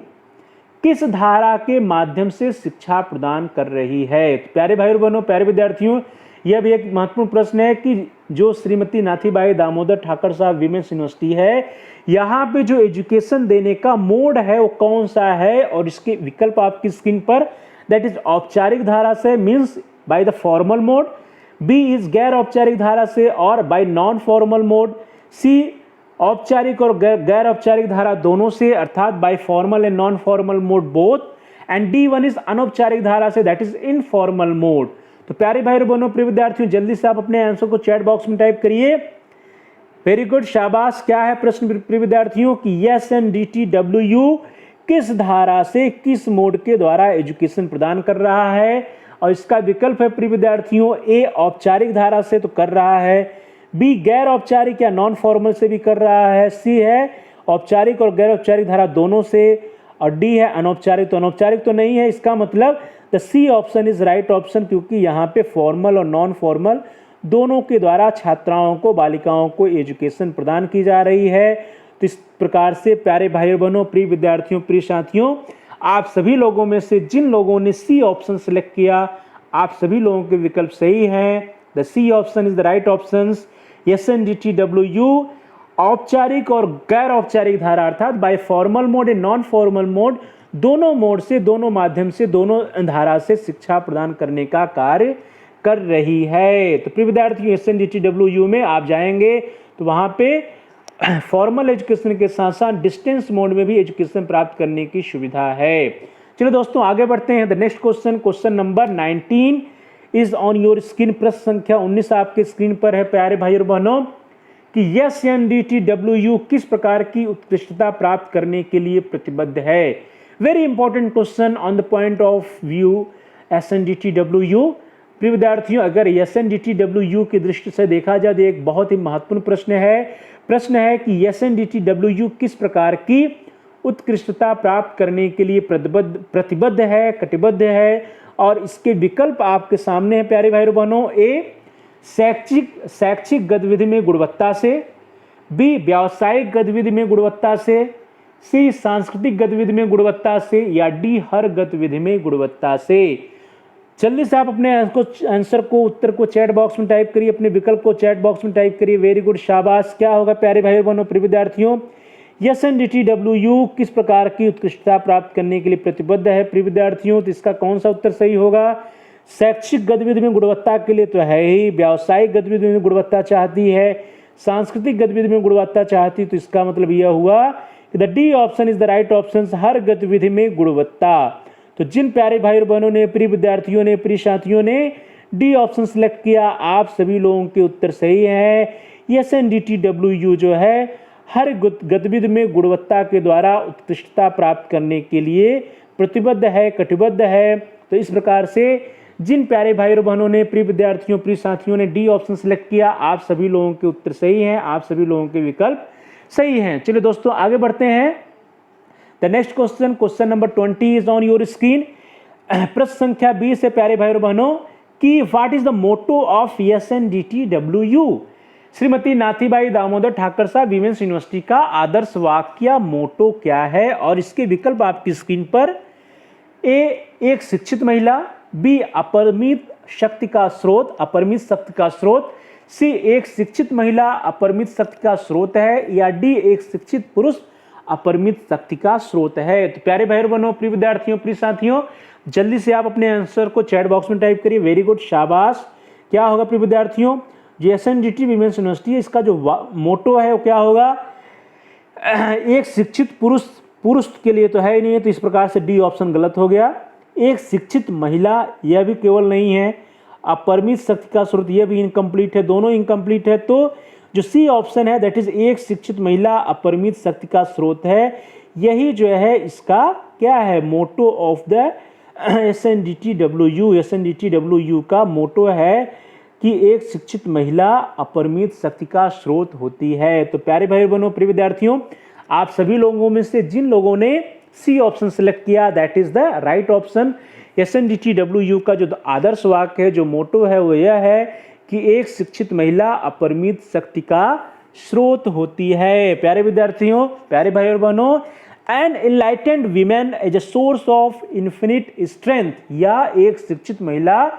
किस धारा के माध्यम से शिक्षा प्रदान कर रही है? तो प्यारे भाई बहनों, प्यारे विद्यार्थियों, यह भी एक महत्वपूर्ण प्रश्न है कि जो श्रीमती नाथीबाई दामोदर ठाकर साहब विमेंस यूनिवर्सिटी है, यहाँ पे जो एजुकेशन देने का मोड है वो कौन सा है? और इसके विकल्प आपकी स्क्रीन पर, दैट इज औपचारिक धारा से, means by the formal mode, B is गैर औपचारिक धारा से और by non formal mode, C औपचारिक और गैर औपचारिक धारा दोनों से, अर्थात by formal and non formal mode both, and D one is अनौपचारिक धारा से, दैट इज इनफॉर्मल मोड। तो प्यारे भाई बहनों, प्रिय विद्यार्थियों, जल्दी से आप अपने आंसर को चैट बॉक्स में टाइप करिए। वेरी गुड, शाबाश। क्या है प्रश्न प्रिय विद्यार्थियों कि SNDTWU किस धारा से, किस मोड के द्वारा एजुकेशन प्रदान कर रहा है? और इसका विकल्प है प्रिय विद्यार्थियों, ए औपचारिक धारा से तो कर रहा है, बी गैर औपचारिक या नॉन फॉर्मल से भी कर रहा है, सी है औपचारिक और गैर औपचारिक धारा दोनों से, और डी है अनौपचारिक। तो अनौपचारिक तो नहीं है, इसका मतलब the C option is right option, क्योंकि यहाँ पे फॉर्मल और नॉन फॉर्मल दोनों के द्वारा छात्राओं को, बालिकाओं को एजुकेशन प्रदान की जा रही है। तो इस प्रकार से प्यारे भाई बहनों, प्रिय विद्यार्थियों, प्रिय साथियों, आप सभी लोगों में से जिन लोगों ने सी ऑप्शन सेलेक्ट किया, आप सभी लोगों के विकल्प सही हैं। The C option is the right option. SNDTWU औपचारिक और गैर औपचारिक धारा, अर्थात by formal mode and non formal mode, दोनों मोड से, दोनों माध्यम से, दोनों धारा से शिक्षा प्रदान करने का कार्य कर रही है। तो प्रिय विद्यार्थियों, SNDTWU में आप जाएंगे तो वहां पे फॉर्मल एजुकेशन के साथ साथ डिस्टेंस मोड में भी एजुकेशन प्राप्त करने की सुविधा है। चलिए दोस्तों, आगे बढ़ते हैं। The next question, question number 19 is on your screen. प्रश्न संख्या 19 आपके स्क्रीन पर है प्यारे भाई और बहनों। कि SNDTW किस प्रकार की उत्कृष्टता प्राप्त करने के लिए प्रतिबद्ध है। Very important question on the point of view SNDTW। प्रिय विद्यार्थियों, अगर SNDTW की दृष्टि से देखा जाए तो एक बहुत ही महत्वपूर्ण प्रश्न है कि SNDTW किस प्रकार की उत्कृष्टता प्राप्त करने के लिए प्रतिबद्ध है, कटिबद्ध है, और इसके विकल्प आपके सामने हैं प्यारे भाई बहनों। ए, शैक्षिक गतिविधि में गुणवत्ता से, बी, व्यावसायिक गतिविधि में गुणवत्ता से, सी, सांस्कृतिक गतिविधि में गुणवत्ता से, या डी, हर गतिविधि में गुणवत्ता से। जल्दी से आप अपने आंसर को, उत्तर को चैट बॉक्स में टाइप करिए, अपने विकल्प को चैट बॉक्स में टाइप करिए। वेरी गुड, शाबाश। क्या होगा प्यारे भाई बहनों, प्रिय विद्यार्थियों, SNDTW किस प्रकार की उत्कृष्टता प्राप्त करने के लिए प्रतिबद्ध है प्रिय विद्यार्थियों? तो इसका कौन सा उत्तर सही होगा? शैक्षिक गतिविधि में गुणवत्ता के लिए तो है ही, व्यावसायिक गतिविधि में गुणवत्ता चाहती है, सांस्कृतिक गतिविधि में गुणवत्ता चाहती, तो इसका मतलब यह हुआ कि the D option is the right option, हर गतिविधि में गुणवत्ता। तो जिन प्यारे भाई और बहनों ने, प्रिय विद्यार्थियों ने, प्रिय साथियों ने डी ऑप्शन सिलेक्ट किया, आप सभी लोगों के उत्तर सही है। SNDTW जो है हर गतिविधि में गुणवत्ता के द्वारा उत्कृष्टता प्राप्त करने के लिए प्रतिबद्ध है, कटिबद्ध है। तो इस प्रकार से जिन प्यारे भाई और बहनों ने, प्रिय विद्यार्थियों, प्रिय साथियों ने डी ऑप्शन सिलेक्ट किया, आप सभी लोगों के उत्तर सही हैं, आप सभी लोगों के विकल्प सही हैं। चलिए दोस्तों आगे बढ़ते हैं। The next question number 20 is on your screen. प्रश्न संख्या 20 है प्यारे भाई और बहनों कि what is the motto of SNDTW? Shrimati Nathibai Damodar Thakar साहब विमेंस यूनिवर्सिटी का आदर्श वाक्य मोटो क्या है? और इसके विकल्प आपकी स्क्रीन पर। ए, एक शिक्षित महिला, बी, अपरिमित शक्ति का स्रोत, सी, एक शिक्षित महिला अपरिमित शक्ति का स्रोत है, या डी, एक शिक्षित पुरुष अपरिमित शक्ति का स्रोत है। तो प्यारे भाई बहनों, प्रिय विद्यार्थियों, प्रिय साथियों, जल्दी से आप अपने आंसर को चैट बॉक्स में टाइप करिए। वेरी गुड, शाबाश। क्या होगा प्रिय विद्यार्थियों? जो SNDT विमेंस यूनिवर्सिटी है, इसका जो मोटो है वो क्या होगा? एक शिक्षित पुरुष के लिए तो है ही नहीं है, तो इस प्रकार से डी ऑप्शन गलत हो गया। एक शिक्षित महिला, यह भी केवल नहीं है। अपरिमित शक्ति का स्रोत, यह भी इनकम्प्लीट है, दोनों इनकम्प्लीट है। तो जो सी ऑप्शन है दैट इज एक शिक्षित महिला अपरिमित शक्ति का स्रोत है, यही जो है इसका क्या है? मोटो ऑफ द SNDTW का मोटो है कि एक शिक्षित महिला अपरिमित शक्ति का स्रोत होती है। तो प्यारे भाई बहनों, प्रिय विद्यार्थियों, आप सभी लोगों में से जिन लोगों ने सी ऑप्शन सेलेक्ट किया, that is the right option. SNDTW का जो आदर्श वाक्य है, जो मोटो है, वो यह है कि एक शिक्षित महिला अपरिमित शक्ति का स्रोत होती है। प्यारे विद्यार्थियों, प्यारे भाई और बहनों, an enlightened women as a source of infinite strength, या एक शिक्षित महिला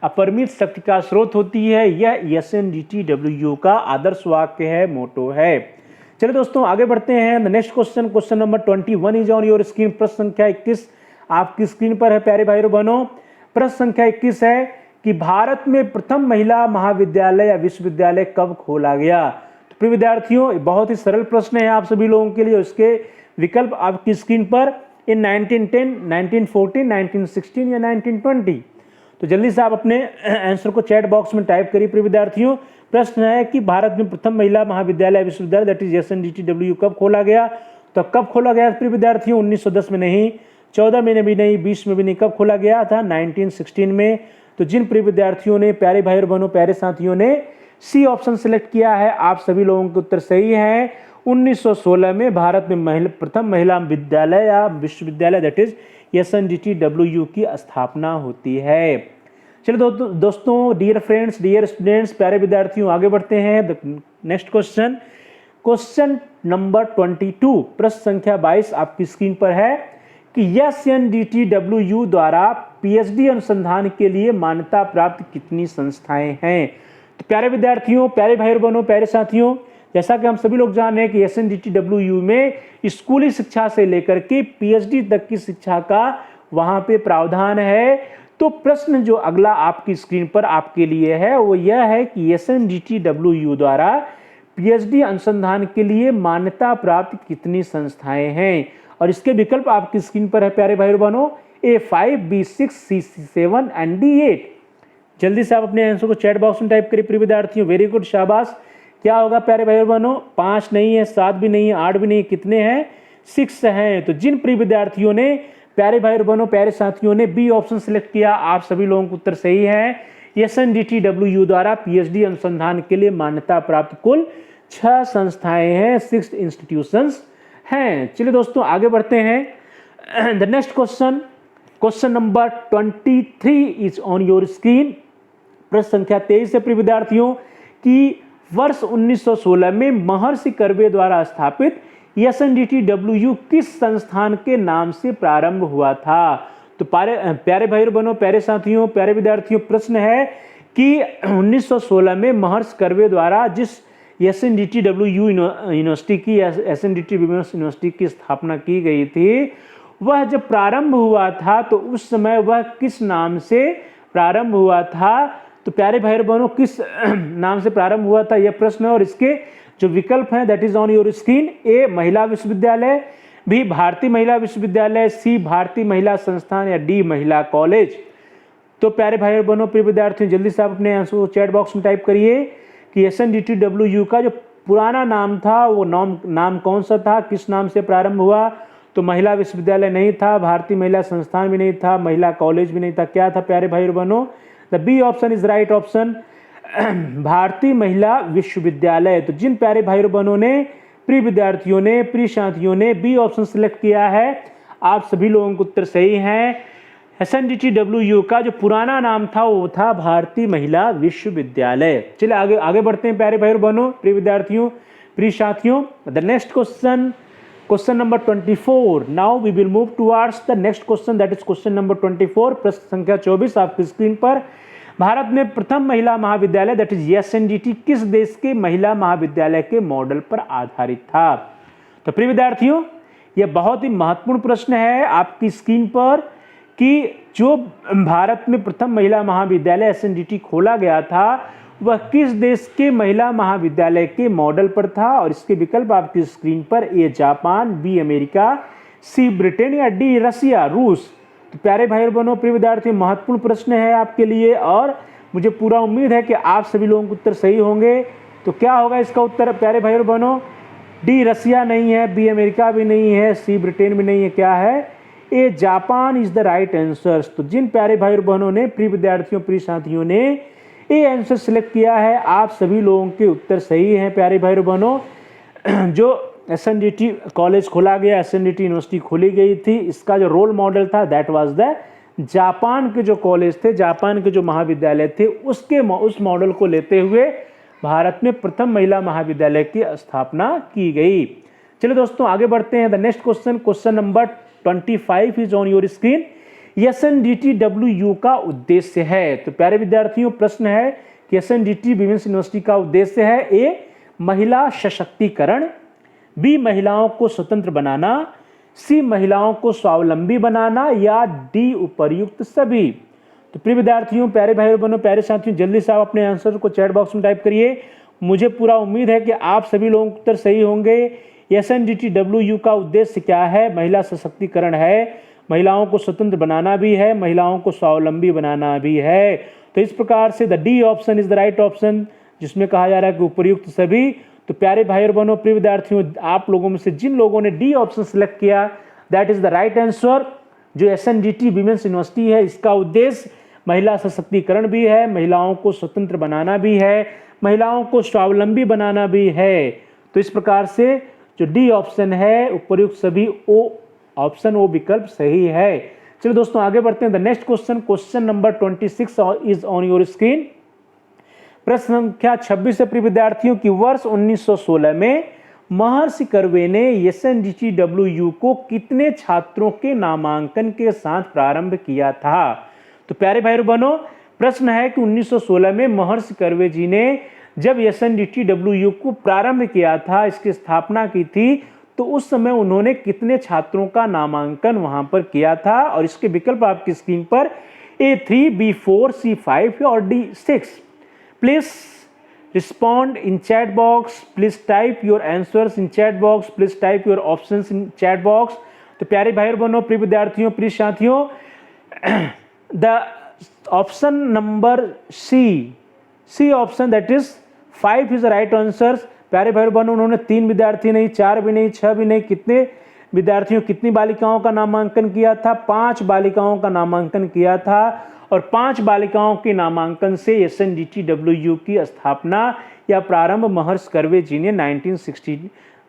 अपरिमित शक्ति का स्रोत होती है, यह SNDTW का आदर्श वाक्य है, मोटो है। चलिए दोस्तों आगे बढ़ते हैं। The next question number 21 is on your screen. प्रश्न संख्या 21 आपकी स्क्रीन पर है प्यारे भाई और बहनों। प्रश्न संख्या 21 है कि भारत में प्रथम महिला महाविद्यालय या विश्वविद्यालय कब खोला गया? तो प्रिय विद्यार्थियों, बहुत ही सरल प्रश्न है आप सभी लोगों के लिए। इसके विकल्प आपकी स्क्रीन पर। इन 1910, 1914, 1916 या 1920। तो जल्दी से आप अपने आंसर को चैट बॉक्स में टाइप करिए प्रिय विद्यार्थियों। प्रश्न है कि भारत में प्रथम महिला महाविद्यालय विश्वविद्यालय दैट इज SNDTW कब खोला गया? तो कब खोला गया प्रिय विद्यार्थियों? 1910 में नहीं, 14 में भी नहीं, 20 में भी नहीं। कब खोला गया था? 1916 में। तो जिन प्रिय विद्यार्थियों ने, प्यारे भाई और बहनों, प्यारे साथियों ने सी ऑप्शन सेलेक्ट किया है, आप सभी लोगों के उत्तर सही है। 1916 में भारत में प्रथम महिला विद्यालय या विश्वविद्यालय दैट इज SNDTW की स्थापना होती है। चलिए दोस्तों, डियर फ्रेंड्स, डियर स्टूडेंट्स, प्यारे विद्यार्थियों, आगे बढ़ते हैं। नेक्स्ट क्वेश्चन नंबर 22, प्रश्न संख्या 22 आपकी स्क्रीन पर है कि SNDTW द्वारा PhD अनुसंधान के लिए मान्यता प्राप्त कितनी संस्थाएं हैं? तो प्यारे विद्यार्थियों, प्यारे भाई और बहनों, प्यारे साथियों, जैसा कि हम सभी लोग जान रहे हैं कि SNDTW में स्कूली शिक्षा से लेकर के PhD तक की शिक्षा का वहां पे प्रावधान है। तो प्रश्न जो अगला आपकी स्क्रीन पर आपके लिए है वो यह है कि SNDTW द्वारा PhD अनुसंधान के लिए मान्यता प्राप्त कितनी संस्थाएं हैं? और इसके विकल्प आपकी स्क्रीन पर है प्यारे भाई और बहनों। A5, B6, C7 and D8। जल्दी से आप अपने आंसर को चैट बॉक्स में टाइप करिए प्रिय विद्यार्थियों। वेरी गुड, शाबाश। क्या होगा प्यारे भाई बहनों? 5 नहीं है, 7 भी नहीं है, 8 भी नहीं है, कितने हैं? 6 हैं। तो जिन प्रिय विद्यार्थियों ने, प्यारे भाई बहनों, प्यारे साथियों ने बी ऑप्शन सिलेक्ट किया, आप सभी लोगों का उत्तर सही है। SNDTW द्वारा पीएचडी अनुसंधान के लिए मान्यता प्राप्त कुल 6 संस्थाएं हैं, 6 इंस्टीट्यूशंस हैं। चलिए दोस्तों आगे बढ़ते हैं। The next question, question number 23 is on your screen. प्रश्न संख्या 23 से प्रिय विद्यार्थियों कि वर्ष 1916 में महर्षि कर्वे द्वारा स्थापित SNDTW किस संस्थान के नाम से प्रारंभ हुआ था? तो प्यारे भाई बहनों, प्यारे साथियों, प्यारे विद्यार्थियों, प्रश्न है कि 1916 में महर्षि कर्वे द्वारा जिस SNDTW यूनिवर्सिटी की, SNDT विमेंस यूनिवर्सिटी की स्थापना की गई थी, वह जब प्रारंभ हुआ था तो उस समय वह किस नाम से प्रारंभ हुआ था? तो प्यारे भाई बहनों, किस नाम से प्रारंभ हुआ था यह प्रश्न है, और इसके जो विकल्प हैं that is on your screen. A महिला विश्वविद्यालय, बी भारतीय महिला विश्वविद्यालय, सी भारतीय महिला संस्थान, या डी महिला कॉलेज। तो प्यारे भाई बहनों, प्रिय विद्यार्थियों, जल्दी से आप अपने आंसर को चैट बॉक्स में टाइप करिए कि SNDTW का जो पुराना नाम था वो नाम कौन सा था, किस नाम से प्रारंभ हुआ? तो महिला विश्वविद्यालय नहीं था, भारतीय महिला संस्थान भी नहीं था, महिला कॉलेज भी नहीं था, क्या था प्यारे भाई बहनों? The B option is right option, भारतीय महिला विश्वविद्यालय। तो जिन प्यारे भाई बहनों ने, प्रिय विद्यार्थियों ने, प्रिय साथियों ने बी ऑप्शन सिलेक्ट किया है, आप सभी लोगों को उत्तर सही है। SNDTW का जो पुराना नाम था वो था भारतीय महिला विश्वविद्यालय। चलिए आगे बढ़ते हैं प्यारे भाई बहनों, प्रिय विद्यार्थियों, प्रिय साथियों। The next question, question number 24। Now we will move towards the next question, that is question number 24। प्रश्न संख्या 24 आपकी स्क्रीन पर। भारत में प्रथम महिला महाविद्यालय दैट इज SNDT किस देश के महिला महाविद्यालय के मॉडल पर आधारित था? तो प्रिय विद्यार्थियों, यह बहुत ही महत्वपूर्ण प्रश्न है आपकी स्क्रीन पर कि जो भारत में प्रथम महिला महाविद्यालय SNDT खोला गया था वह किस देश के महिला महाविद्यालय के मॉडल पर था, और इसके विकल्प आपकी स्क्रीन पर। A Japan, B America, C Britain, या डी रसिया, रूस। तो प्यारे भाई बहनों, प्रिय विद्यार्थियों, महत्वपूर्ण प्रश्न है आपके लिए और मुझे पूरा उम्मीद है कि आप सभी लोगों के उत्तर सही होंगे। तो क्या होगा इसका उत्तर प्यारे भाई बहनों? डी रसिया नहीं है, बी अमेरिका भी नहीं है, सी ब्रिटेन भी नहीं है, क्या है? A Japan is the right answer. तो जिन प्यारे भाई बहनों ने, प्रिय विद्यार्थियों, प्रिय साथियों ने ए आंसर सिलेक्ट किया है, आप सभी लोगों के उत्तर सही हैं प्यारे भाई बहनों। जो SNDT कॉलेज खोला गया, SNDT यूनिवर्सिटी खोली गई थी, इसका जो रोल मॉडल था दैट वाज द जापान के जो कॉलेज थे, जापान के जो महाविद्यालय थे, उस मॉडल को लेते हुए भारत में प्रथम महिला महाविद्यालय की स्थापना की गई। चलिए दोस्तों आगे बढ़ते हैं। The next question, question number 25 is on your screen. SNDTW का उद्देश्य है। तो प्यारे विद्यार्थियों, प्रश्न है कि SNDT विमेंस यूनिवर्सिटी का उद्देश्य है। ए महिला सशक्तिकरण, बी महिलाओं को स्वतंत्र बनाना, सी महिलाओं को स्वावलंबी बनाना, या डी उपर्युक्त सभी। तो प्रिय विद्यार्थियों, प्यारे भाई बहनों, प्यारे साथियों, जल्दी से आप अपने आंसर को चैट बॉक्स में टाइप करिए। मुझे पूरा उम्मीद है कि आप सभी लोगों के उत्तर सही होंगे। SNDTW का उद्देश्य क्या है? महिला सशक्तिकरण है, महिलाओं को स्वतंत्र बनाना भी है, महिलाओं को स्वावलंबी बनाना भी है। तो इस प्रकार से the D option is the right option, जिसमें कहा जा रहा है कि उपर्युक्त सभी। तो प्यारे भाई और बहनों, प्रिय विद्यार्थियों, आप लोगों में से जिन लोगों ने डी ऑप्शन सिलेक्ट किया that is the right answer. जो SNDT विमेंस यूनिवर्सिटी है, इसका उद्देश्य महिला सशक्तिकरण भी है, महिलाओं को स्वतंत्र बनाना भी है, महिलाओं को स्वावलंबी बनाना भी है। तो इस प्रकार से जो डी ऑप्शन है, उपर्युक्त सभी, ओ ऑप्शन, ओ विकल्प सही है। चलिए दोस्तों आगे बढ़ते हैं। The next question, question number 26 is on your screen. प्रश्न संख्या 26 से प्रिय विद्यार्थियों की वर्ष 1916 में महर्षि कर्वे ने SNDTW को कितने छात्रों के नामांकन के साथ प्रारंभ किया था? तो प्यारे भाई बहनों, प्रश्न है कि 1916 में महर्षि कर्वे जी ने जब SNDTW को प्रारंभ किया था, इसकी स्थापना की थी, तो उस समय उन्होंने कितने छात्रों का नामांकन वहां पर किया था? और इसके विकल्प आपकी स्क्रीन पर A3, B4, C5 और D6। Please respond in chat box, please type your answers in chat box, please type your options in chat box। तो प्यारे भाई और बहनों, प्रिय विद्यार्थियों, प्रिय साथियों, the option number C option that is 5 is right answer. प्यारे भाई बहनों, उन्होंने 3 विद्यार्थी नहीं, 4 भी नहीं, 6 भी नहीं, कितने विद्यार्थियों, कितनी बालिकाओं का नामांकन किया था? 5 बालिकाओं का नामांकन किया था। और 5 बालिकाओं के नामांकन से SNDTW की स्थापना या प्रारंभ महर्षि कर्वे जी ने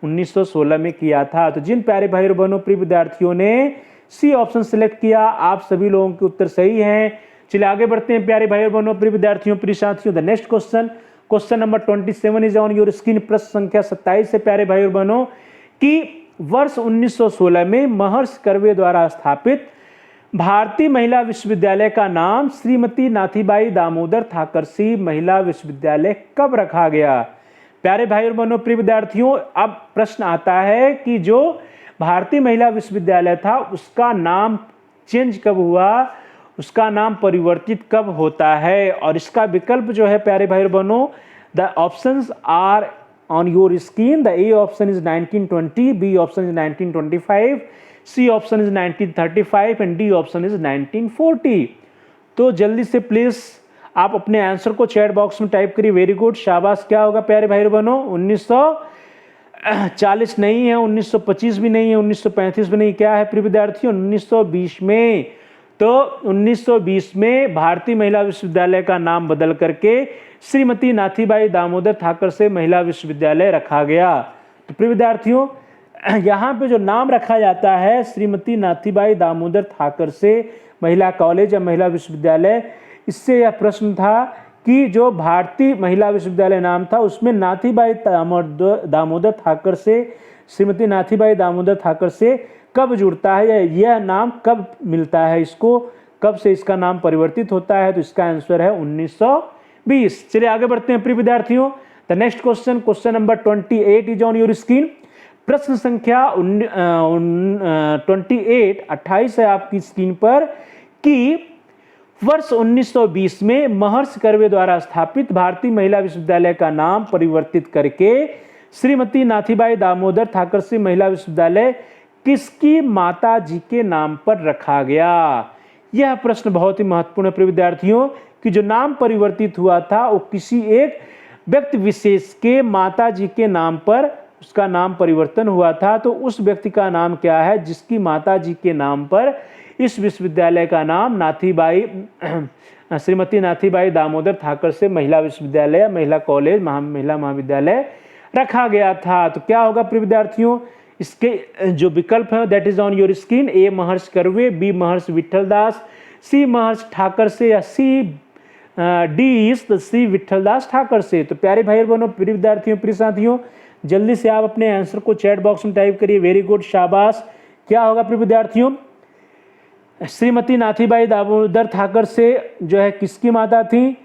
1916 में किया था। तो जिन प्यारे भाई बहनों प्रिय विद्यार्थियों ने सी ऑप्शन सेलेक्ट किया, आप सभी लोगों के उत्तर सही हैं। चलिए आगे बढ़ते हैं प्यारे भाई बहनों प्रिय विद्यार्थियों प्रिय साथियों। The next question number 27 is on your screen. प्रश्न संख्या 27 से प्यारे भाई बहनों कि वर्ष 1916 में महर्षि कर्वे द्वारा स्थापित भारतीय महिला विश्वविद्यालय का नाम श्रीमती नाथीबाई दामोदर थाकरसी महिला विश्वविद्यालय कब रखा गया? प्यारे भाई और बहनों प्रिय विद्यार्थियों, अब प्रश्न आता है कि जो भारतीय महिला विश्वविद्यालय था उसका नाम चेंज कब हुआ, उसका नाम परिवर्तित कब होता है? और इसका विकल्प जो है प्यारे भाई और बहनों, the options are on your screen. The A option is 1920, B option is 1925, C option is 1935 and D option is 1940. तो जल्दी से प्लीज आप अपने आंसर को चैट बॉक्स में टाइप करिए। वेरी गुड, शाबाश। क्या होगा प्यारे भाई बहनों? 1940 नहीं है, 1925 भी नहीं है, 1935 भी नहीं, क्या है प्रिय विद्यार्थियों? 1920 में। तो 1920 में भारतीय महिला विश्वविद्यालय का नाम बदल करके श्रीमती नाथीबाई दामोदर थाकरसे महिला विश्वविद्यालय रखा गया। तो प्रिय विद्यार्थियों, यहाँ पे जो नाम रखा जाता है श्रीमती नाथीबाई दामोदर थाकरसे महिला कॉलेज या महिला विश्वविद्यालय, इससे यह प्रश्न था कि जो भारतीय महिला विश्वविद्यालय नाम था उसमें नाथीबाई दामोदर थाकरसे, श्रीमती नाथीबाई दामोदर थाकरसे कब जुड़ता है, या यह नाम कब मिलता है, इसको कब से इसका नाम परिवर्तित होता है? तो इसका आंसर है 1920। चलिए आगे बढ़ते हैं प्रिय विद्यार्थियों। The next question number 28 is on your screen. प्रश्न संख्या 28 है आपकी स्क्रीन पर कि वर्ष 1920 में महर्षि कर्वे द्वारा स्थापित भारतीय महिला विश्वविद्यालय का नाम परिवर्तित करके श्रीमती नाथीबाई दामोदर थाकरसे महिला विश्वविद्यालय किसकी माता जी के नाम पर रखा गया? यह प्रश्न बहुत ही महत्वपूर्ण है प्रिय विद्यार्थियों कि जो नाम परिवर्तित हुआ था वो किसी एक व्यक्ति विशेष के माता जी के नाम पर उसका नाम परिवर्तन हुआ था। तो उस व्यक्ति का नाम क्या है जिसकी माता जी के नाम पर इस विश्वविद्यालय का नाम श्रीमती नाथीबाई दामोदर थाकरसे महिला विश्वविद्यालय, महिला कॉलेज, महिला महाविद्यालय रखा गया था? तो क्या होगा प्रिय विद्यार्थियों? इसके जो विकल्प है that is on your screen. A Maharshi Karve, B महर्षि विठल दास, सी महर्षि ठाकरसे या C D is C Vithal Das Thackersey. तो प्यारे भाई बहनों प्रिय विद्यार्थियों प्रिय साथियों, जल्दी से आप अपने आंसर को चैट बॉक्स में टाइप करिए। वेरी गुड, शाबाश। क्या होगा प्रिय विद्यार्थियों? श्रीमती नाथीबाई दामोदर थाकरसे जो है किसकी माता थी?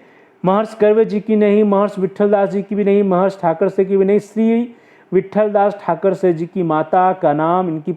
महर्षि कर्वे जी की नहीं, महर्षि विठल दास जी की भी नहीं, महर्षि ठाकरसे की भी नहीं, श्री विठल दास ठाकरसे जी की माता का नाम, इनकी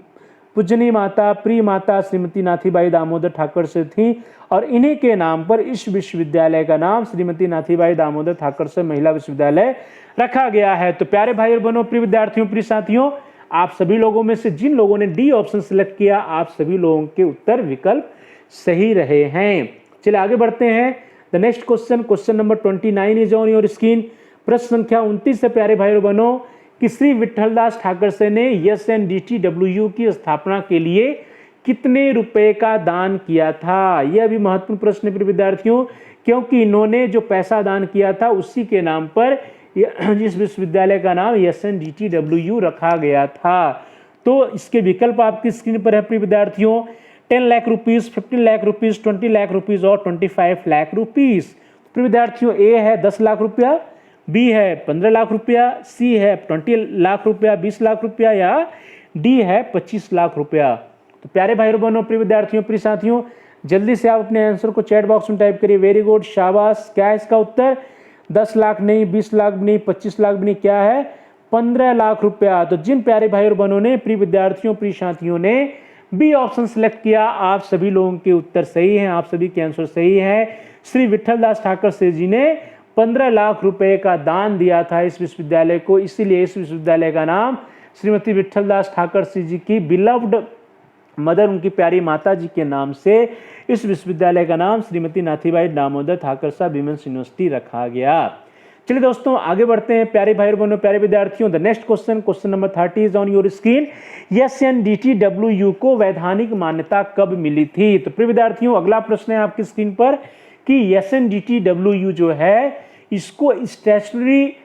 पूजनीय माता, प्रिय माता श्रीमती नाथीबाई दामोदर थाकरसे थी और इन्हीं के नाम पर इस विश्वविद्यालय का नाम श्रीमती नाथीबाई दामोदर थाकरसे महिला विश्वविद्यालय रखा गया है। तो प्यारे भाई और बहनों प्रिय विद्यार्थियों प्रिय साथियों, आप सभी लोगों में से जिन लोगों ने डी ऑप्शन सिलेक्ट किया, आप सभी लोगों के उत्तर विकल्प सही रहे हैं। चलिए आगे बढ़ते हैं। The next question number 29 is on your screen. प्रश्न संख्या 29 से प्यारे भाई और बहनों कि श्री विठल दास ठाकरसे ने SNDTW की स्थापना के लिए कितने रुपए का दान किया था? यह भी महत्वपूर्ण प्रश्न है विद्यार्थियों, क्योंकि इन्होंने जो पैसा दान किया था उसी के नाम पर इस विश्वविद्यालय का नाम SNDTW रखा गया था। तो इसके विकल्प आपकी स्क्रीन पर है प्रिय विद्यार्थियों। 10 lakh rupees, 15 lakh rupees, 20 lakh rupees और 25 लाख रुपीज। प्रिय विद्यार्थियों, ए है 10 लाख रुपया, बी है 15 लाख रुपया, सी है 20 लाख रुपया, 20 लाख रुपया या डी है 25 लाख रुपया। तो प्यारे भाई बहनों प्रिय विद्यार्थियों प्रिय साथियों, जल्दी से आप अपने आंसर को चैट बॉक्स में टाइप करिए। वेरी गुड, शाबाश। क्या है इसका उत्तर? 10 लाख नहीं, 20 लाख नहीं, 25 लाख भी नहीं, क्या है? 15 लाख रुपया। तो जिन प्यारे भाई और बहनों ने प्रिय विद्यार्थियों प्रिय साथियों ने बी ऑप्शन सिलेक्ट किया, आप सभी लोगों के उत्तर सही हैं, आप सभी के आंसर सही है। श्री विठल दास ठाकरसे जी ने 15 लाख रुपए का दान दिया था इस विश्वविद्यालय को, इसीलिए इस विश्वविद्यालय का नाम श्रीमती विठल दास ठाकरसे जी की बिलव्ड मदर, उनकी प्यारी माता जी के नाम से इस विश्वविद्यालय का नाम श्रीमती नाथीबाई दामोदर थाकरसा विमेंस यूनिवर्सिटी रखा गया। चलिए दोस्तों आगे बढ़ते हैं प्यारे भाई और बहनों, प्यारे विद्यार्थियों। The next question, question number 30 is on your screen. SNDTW को वैधानिक मान्यता कब मिली थी? तो प्रिय विद्यार्थियों अगला प्रश्न है आपकी स्क्रीन पर कि SNDTW जो है इसको स्टैट्यूटरी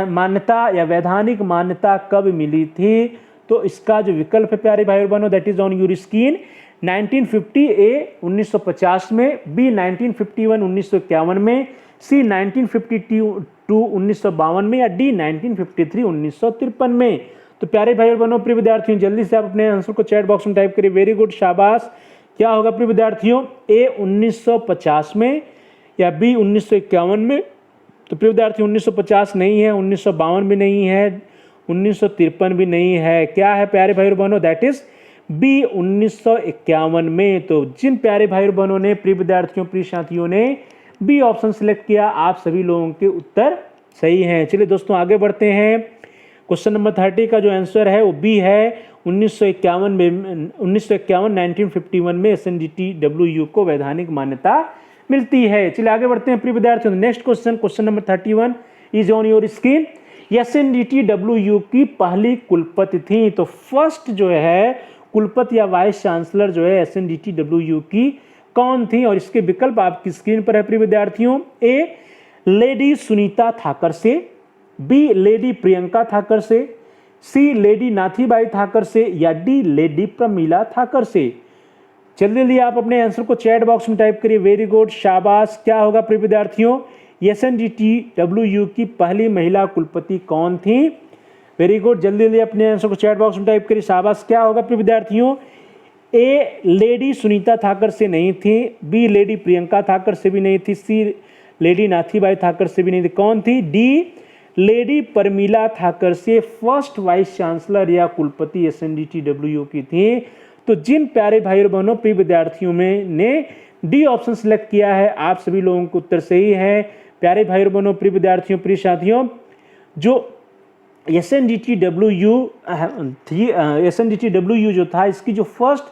मान्यता या वैधानिक मान्यता कब मिली थी? तो इसका जो विकल्प है प्यारे भाई और बहनों, that is on your screen. 1950 ए 1950 में, बी 1951 1951 में, सी 1952 1952 में या डी 1953 1953 में। तो प्यारे भाई और बहनों, प्रिय विद्यार्थियों जल्दी से आप अपने आंसर को चैट बॉक्स में टाइप करिए। वेरी गुड, शाबाश। क्या होगा प्रिय विद्यार्थियों? ए 1950 में या बी 1951 में? तो प्रिय विद्यार्थियों 1950 नहीं है, 1952 भी नहीं है, 1953 भी नहीं है। क्या है प्यारे भाई और बहनों? दैट इज बी 1951 में। तो जिन प्यारे भाई और बहनों ने, प्रिय विद्यार्थियों, प्रिय साथियों ने बी ऑप्शन सिलेक्ट किया, आप सभी लोगों के उत्तर सही हैं। चलिए दोस्तों आगे बढ़ते हैं। क्वेश्चन नंबर 30 का जो आंसर है वो बी है। 1951 में 1951 में SNDTW को वैधानिक मान्यता मिलती है। चलिए आगे बढ़ते हैं प्रिय विद्यार्थियों। Next question, question number 31 is on your screen. SNDTW की पहली कुलपति थी। तो फर्स्ट जो है कुलपति या वाइस चांसलर जो है SNDTW की कौन थी? और इसके विकल्प आपकी स्क्रीन पर है प्रिय विद्यार्थियों। A lady Sunita Thackersey, B lady Priyanka Thackersey, C lady Nathibai Thackersey या डी लेडी प्रमीला थाकरसे। जल्दी जल्दी आप अपने आंसर को चैट बॉक्स में टाइप करिए। वेरी गुड, शाबाश। क्या होगा प्रिय विद्यार्थियों? SNDTW की पहली महिला कुलपति कौन थी? वेरी गुड, जल्दी जल्दी अपने आंसर को चैट बॉक्स में टाइप करिए। शाबाश। क्या होगा प्रिय विद्यार्थियों? ए लेडी सुनीता थाकरसे नहीं थी, बी लेडी प्रियंका थाकरसे भी नहीं थी, सी लेडी नाथीबाई थाकरसे भी नहीं थी। कौन थी? D lady Pramila Thackersey first vice chancellor या कुलपति SNDTW की थी। तो जिन प्यारे भाई और बहनों, प्रिय विद्यार्थियों में ने डी ऑप्शन सिलेक्ट किया है, आप सभी लोगों को उत्तर सही है। प्यारे भाई और बहनों, प्रिय विद्यार्थियों, प्रिय साथियों, जो SNDTW जो था इसकी जो फर्स्ट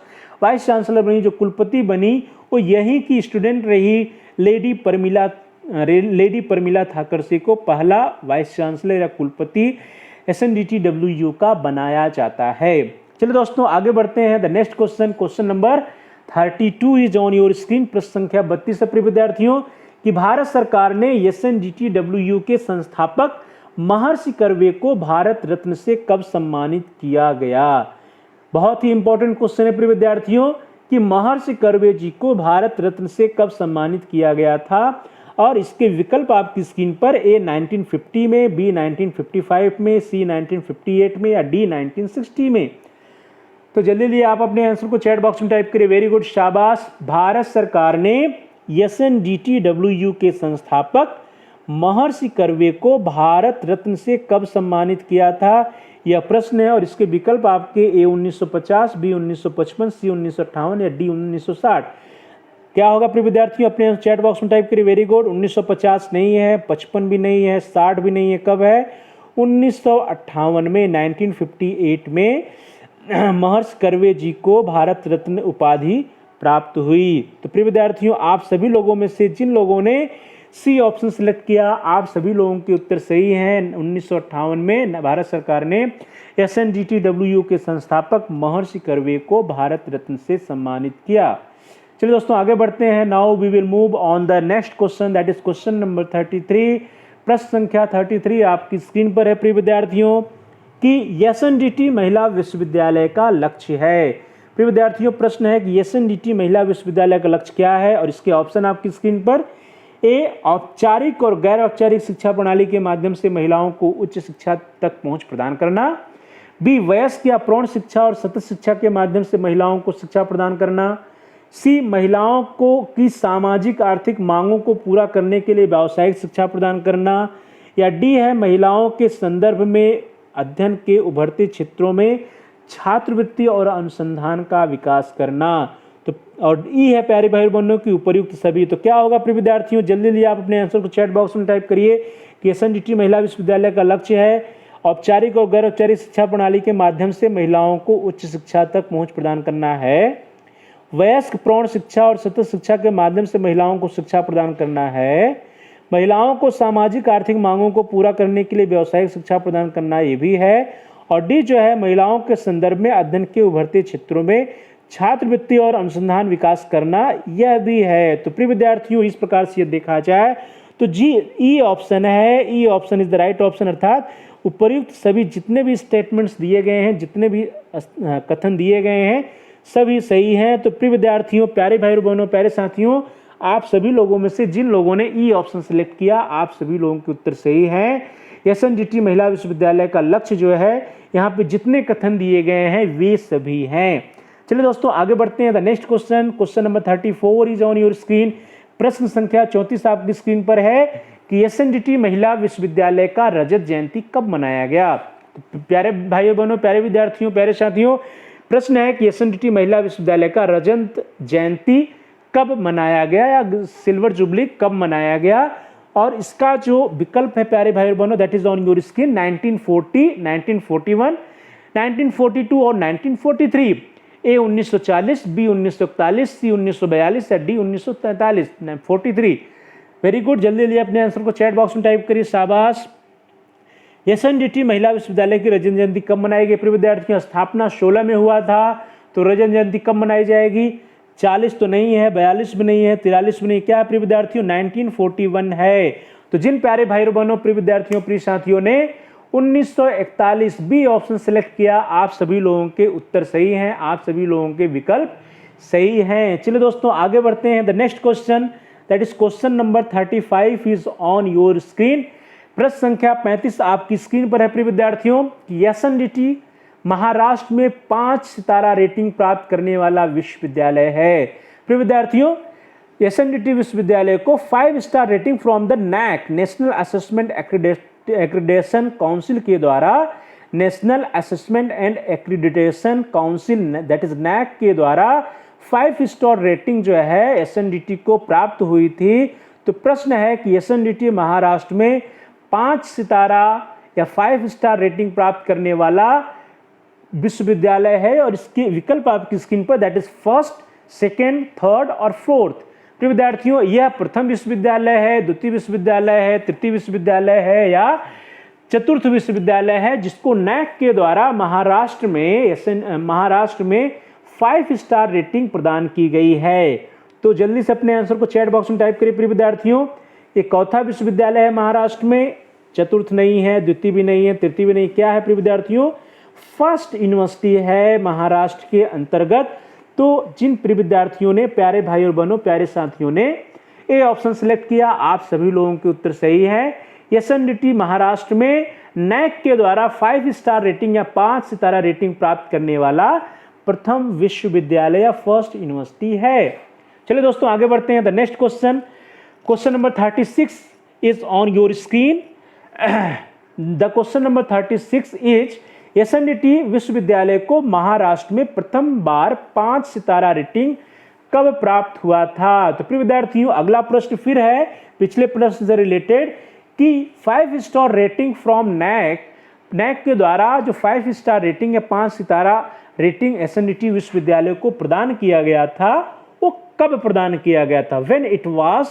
वाइस चांसलर बनी, जो कुलपति बनी, वो यहीं की स्टूडेंट रही लेडी प्रमीला थाकरसे को पहला वाइस चांसलर या कुलपति SNDTW का बनाया जाता है। चलिए दोस्तों आगे बढ़ते हैं। The next question, question number 32 is on your screen. प्रश्न संख्या 32 है प्रिय विद्यार्थियों कि भारत सरकार ने SNDTW के संस्थापक महर्षि कर्वे को भारत रत्न से कब सम्मानित किया गया? बहुत ही इंपॉर्टेंट क्वेश्चन है प्रिय विद्यार्थियों कि महर्षि कर्वे जी को भारत रत्न से कब सम्मानित किया गया था? और इसके विकल्प आपकी स्क्रीन पर। ए 1950 में, बी 1955 में, सी 1958 में या डी 1960 में। तो जल्दी जल्दी आप अपने आंसर को चैट बॉक्स में टाइप करिए। वेरी गुड, शाबाश। भारत सरकार ने SNDTW के संस्थापक महर्षि कर्वे को भारत रत्न से कब सम्मानित किया था, यह प्रश्न है। और इसके विकल्प आपके ए 1950, बी 1955, सी 1958 या डी 1960। क्या होगा प्रिय विद्यार्थियों? अपने चैट बॉक्स में टाइप करिए। वेरी गुड, 1950 नहीं है, 55 भी नहीं है, 60 भी नहीं है। कब है? 1958 में, 1958 में महर्षि कर्वे जी को भारत रत्न उपाधि प्राप्त हुई। तो प्रिय विद्यार्थियों आप सभी लोगों में से जिन लोगों ने सी ऑप्शन सिलेक्ट किया, आप सभी लोगों के उत्तर सही हैं। 1958 में भारत सरकार ने SNDTW के संस्थापक महर्षि कर्वे को भारत रत्न से सम्मानित किया। चलिए दोस्तों आगे बढ़ते हैं। Now we will move on the next question, that is question number 33। प्रश्न संख्या 33 आपकी स्क्रीन पर है प्रिय विद्यार्थियों कि SNDT महिला विश्वविद्यालय का लक्ष्य है। प्रिय विद्यार्थियों प्रश्न है कि SNDT महिला विश्वविद्यालय का लक्ष्य क्या है? और इसके ऑप्शन आपकी स्क्रीन पर। ए औपचारिक और गैर औपचारिक शिक्षा प्रणाली के माध्यम से महिलाओं को उच्च शिक्षा तक पहुंच प्रदान करना, बी वयस्क या प्रौढ़ शिक्षा और सतत शिक्षा के माध्यम से महिलाओं को शिक्षा प्रदान करना, सी महिलाओं को की सामाजिक आर्थिक मांगों को पूरा करने के लिए व्यावसायिक शिक्षा प्रदान करना, या डी है महिलाओं के संदर्भ में अध्ययन के उभरते क्षेत्रों में छात्रवृत्ति और अनुसंधान का विकास करना। तो और ई है प्यारे भाई बहनों की उपयुक्त सभी। तो क्या होगा प्रिय विद्यार्थियों? जल्दी जल्दी आप अपने आंसर को चैट बॉक्स में टाइप करिए कि SNDT महिला विश्वविद्यालय का लक्ष्य है औपचारिक और गैर औपचारिक शिक्षा प्रणाली के माध्यम से महिलाओं को उच्च शिक्षा तक पहुंच प्रदान करना है, वयस्क प्रौढ़ शिक्षा और सतत शिक्षा के माध्यम से महिलाओं को शिक्षा प्रदान करना है, महिलाओं को सामाजिक आर्थिक मांगों को पूरा करने के लिए व्यावसायिक शिक्षा प्रदान करना ये भी है। और डी जो है महिलाओं के संदर्भ में अध्ययन के उभरते क्षेत्रों में छात्रवृत्ति और अनुसंधान विकास करना यह भी है। तो प्रिय विद्यार्थियों इस प्रकार से देखा जाए तो जी ई ऑप्शन है, E option is the right option, अर्थात उपर्युक्त सभी जितने भी स्टेटमेंट्स दिए गए हैं, जितने भी कथन दिए गए हैं सभी सही हैं। तो प्रिय विद्यार्थियों, प्यारे भाई बहनों, प्यारे साथियों, आप सभी लोगों में से जिन लोगों ने ई ऑप्शन सेलेक्ट किया आप सभी लोगों के उत्तर सही हैं। एसएनडीटी महिला विश्वविद्यालय का लक्ष्य जो है यहाँ पे जितने कथन दिए गए हैं वे सभी हैं। चलिए दोस्तों आगे बढ़ते हैं। The next question, question number 34 is on your screen. प्रश्न संख्या 34 आपकी स्क्रीन पर है कि एसएनडीटी महिला विश्वविद्यालय का रजत जयंती कब मनाया गया। तो प्यारे भाइयों बहनों, प्यारे विद्यार्थियों, प्यारे साथियों, प्रश्न है कि एसएनडीटी महिला विश्वविद्यालय का रजत जयंती कब मनाया गया या सिल्वर जुबली कब मनाया गया। और इसका जो विकल्प है प्यारे भाई बहनों that is on your screen. 1940, 1941, 1942 और 1943। ए 1940, बी 1941, सी 1942 या डी 1943। 43। वेरी गुड, जल्दी जल्दी अपने आंसर को चैट बॉक्स में टाइप करिए, शाबाश। एसएनडीटी महिला विश्वविद्यालय की रजत जयंती कब मनाई गई। प्रिय विद्यार्थियों स्थापना 16 में हुआ था, तो रजत जयंती कब मनाई जाएगी। 40 तो नहीं है, 42 भी नहीं है, 43 भी नहीं, क्या है प्रिय विद्यार्थियों 1941 है। तो जिन प्यारे भाई बहनों, प्रिय विद्यार्थियों, प्रिय साथियों ने 1941 बी ऑप्शन सेलेक्ट किया आप सभी लोगों के उत्तर सही हैं, आप सभी लोगों के विकल्प सही हैं। चलिए दोस्तों आगे बढ़ते हैं। The next question that is question number 35 is on your screen. प्रश्न संख्या 35 आपकी स्क्रीन पर है प्रिय विद्यार्थियों। एसएनडीटी महाराष्ट्र में 5 सितारा रेटिंग प्राप्त करने वाला विश्वविद्यालय है। प्रिय विद्यार्थियों एसएनडीटी विश्वविद्यालय को 5 star rating from the NAAC national assessment accreditation council के द्वारा, national assessment and accreditation council that is NAAC के द्वारा 5 स्टार रेटिंग जो है एसएनडीटी को प्राप्त हुई थी। तो प्रश्न है कि एसएनडीटी महाराष्ट्र में 5 सितारा या 5 स्टार रेटिंग प्राप्त करने वाला विश्वविद्यालय है और इसके विकल्प आपकी स्क्रीन पर that is first, second, third और फोर्थ। प्रिय विद्यार्थियों यह प्रथम विश्वविद्यालय है, द्वितीय विश्वविद्यालय है, तृतीय विश्वविद्यालय है या चतुर्थ विश्वविद्यालय है जिसको नैक के द्वारा महाराष्ट्र में 5 स्टार रेटिंग प्रदान की गई है। तो जल्दी से अपने आंसर को चैट बॉक्स में टाइप करिए प्रिय विद्यार्थियों। ये चौथा विश्वविद्यालय है महाराष्ट्र में, चतुर्थ नहीं है, द्वितीय भी नहीं है, तृतीय भी नहीं, क्या है प्रिय विद्यार्थियों फर्स्ट यूनिवर्सिटी है महाराष्ट्र के अंतर्गत। तो जिन प्रिय विद्यार्थियों ने, प्यारे भाई और बहनों, प्यारे साथियों ने ए ऑप्शन सेलेक्ट किया आप सभी लोगों के उत्तर सही है। एसएनडीटी महाराष्ट्र में नैक के द्वारा 5 स्टार रेटिंग या 5 सितारा रेटिंग प्राप्त करने वाला प्रथम विश्वविद्यालय या फर्स्ट यूनिवर्सिटी है। चलिए दोस्तों आगे बढ़ते हैं। The next question, question number 36 is on your screen. The question number 36 is SNDT विश्वविद्यालय को महाराष्ट्र में प्रथम बार 5 सितारा रेटिंग कब प्राप्त हुआ था। तो प्रिय विद्यार्थियों अगला प्रश्न फिर है पिछले प्रश्न से रिलेटेड कि 5 स्टार रेटिंग फ्रॉम नैक के द्वारा जो 5 स्टार रेटिंग या 5 सितारा रेटिंग एसएनडीटी विश्वविद्यालय को प्रदान किया गया था वो कब प्रदान किया गया था। When it was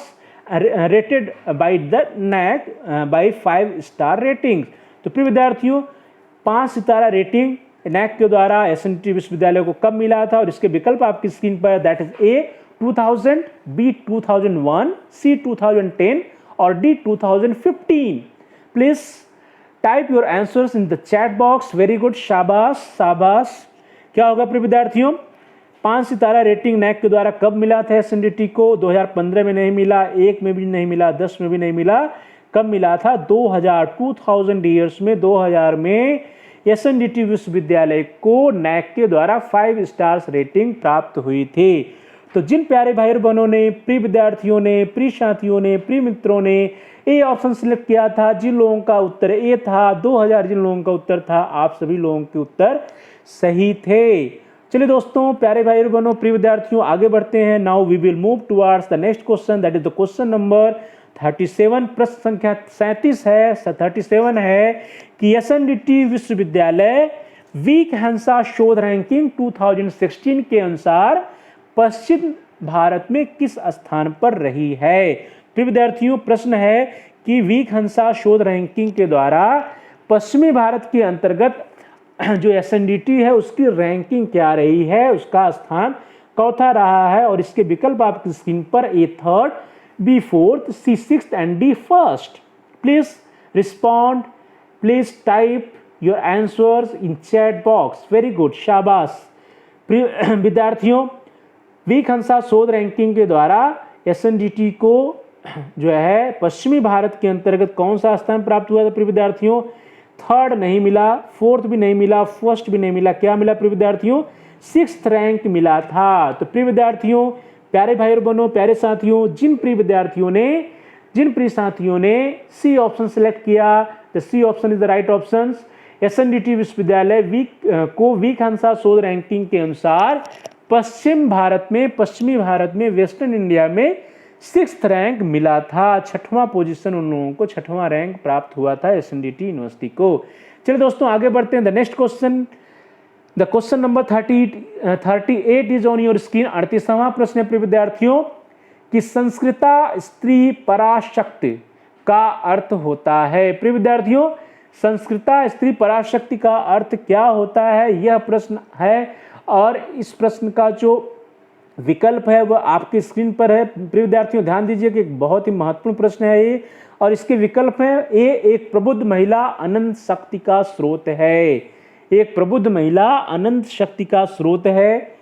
rated by the NAAC by 5 star rating. तो प्रिय विद्यार्थियों 5 सितारा रेटिंग नैक के द्वारा एसएनडीटी विश्वविद्यालय को कब मिला था और इसके विकल्प आपकी स्क्रीन पर दैट इज ए 2000, बी 2001, सी 2010 और D 2015। Please type your answers in the chat box. Very good, शाबाश शाबाश। क्या होगा प्रिय विद्यार्थियों 5 सितारा रेटिंग नैक के द्वारा कब मिला था एसएनडीटी को। 2015 में नहीं मिला, 1 में भी नहीं मिला, 10 में भी नहीं मिला, कब मिला था 2000 ईयर्स में 2000 में एसएनडीटी विश्वविद्यालय को नैक के द्वारा 5 स्टार्स रेटिंग प्राप्त हुई थी। तो जिन प्यारे भाई बहनों ने, प्रिय विद्यार्थियों ने, प्रिय साथियों ने, प्रिय मित्रों ने ए ऑप्शन सिलेक्ट किया था, जिन लोगों का उत्तर ए था, 2000 जिन लोगों का उत्तर था, आप सभी लोगों के उत्तर सही थे। चलिए दोस्तों प्यारे भाई बहनों, प्रिय विद्यार्थियों आगे बढ़ते हैं। Now we will move towards the next question that is the question number 37। प्रश्न संख्या 37 है 37 है कि एसएनडीटी विश्वविद्यालय वीक हंसा शोध रैंकिंग 2016 के अनुसार पश्चिम भारत में किस स्थान पर रही है। प्रिय विद्यार्थियों, प्रश्न है कि वीक हंसा शोध रैंकिंग के द्वारा पश्चिमी भारत के अंतर्गत जो एसएनडीटी है उसकी रैंकिंग क्या रही है, उसका स्थान चौथा रहा है, और इसके विकल्प आपकी स्क्रीन पर A third, B fourth, C sixth and D first. Please respond, please type your answers in chat box. Very good, शाबाश। विद्यार्थियों, वीक हंसा शोध रैंकिंग के द्वारा एसएनडीटी को जो है पश्चिमी भारत के अंतर्गत कौन सा स्थान प्राप्त हुआ था प्रिय विद्यार्थियों? थर्ड नहीं मिला, फोर्थ भी नहीं मिला, फर्स्ट भी नहीं मिला, क्या मिला प्रिय विद्यार्थियों? सिक्स्थ रैंक मिला था। तो प्रिय विद्यार्थियों, प्यारे भाई और बहनों, प्यारे साथियों, जिन प्रिय साथियों ने सी ऑप्शन सेलेक्ट किया, the C option is the right option. SNDT विश्वविद्यालय वीक हंसा शोध रैंकिंग के अनुसार पश्चिमी भारत में वेस्टर्न इंडिया में सिक्स्थ रैंक मिला था। छठवां पोजीशन उन लोगों को, छठवां रैंक प्राप्त हुआ था एसएनडीटी यूनिवर्सिटी को। चलिए दोस्तों आगे बढ़ते हैं। The next question, the question number 38 is on your screen. 38वां प्रश्न है प्रिय विद्यार्थियों कि संस्कृता स्त्री पराशक्ति का अर्थ होता है। प्रिय विद्यार्थियों, संस्कृता स्त्री पराशक्ति का अर्थ क्या होता है, यह प्रश्न है, और इस प्रश्न का जो विकल्प है वह आपकी स्क्रीन पर है। प्रिय विद्यार्थियों ध्यान दीजिए कि एक बहुत ही महत्वपूर्ण प्रश्न है ये, और इसके विकल्प है ए एक प्रबुद्ध महिला अनंत शक्ति का स्रोत है। एक प्रबुद्ध महिला अनंत शक्ति का स्रोत है।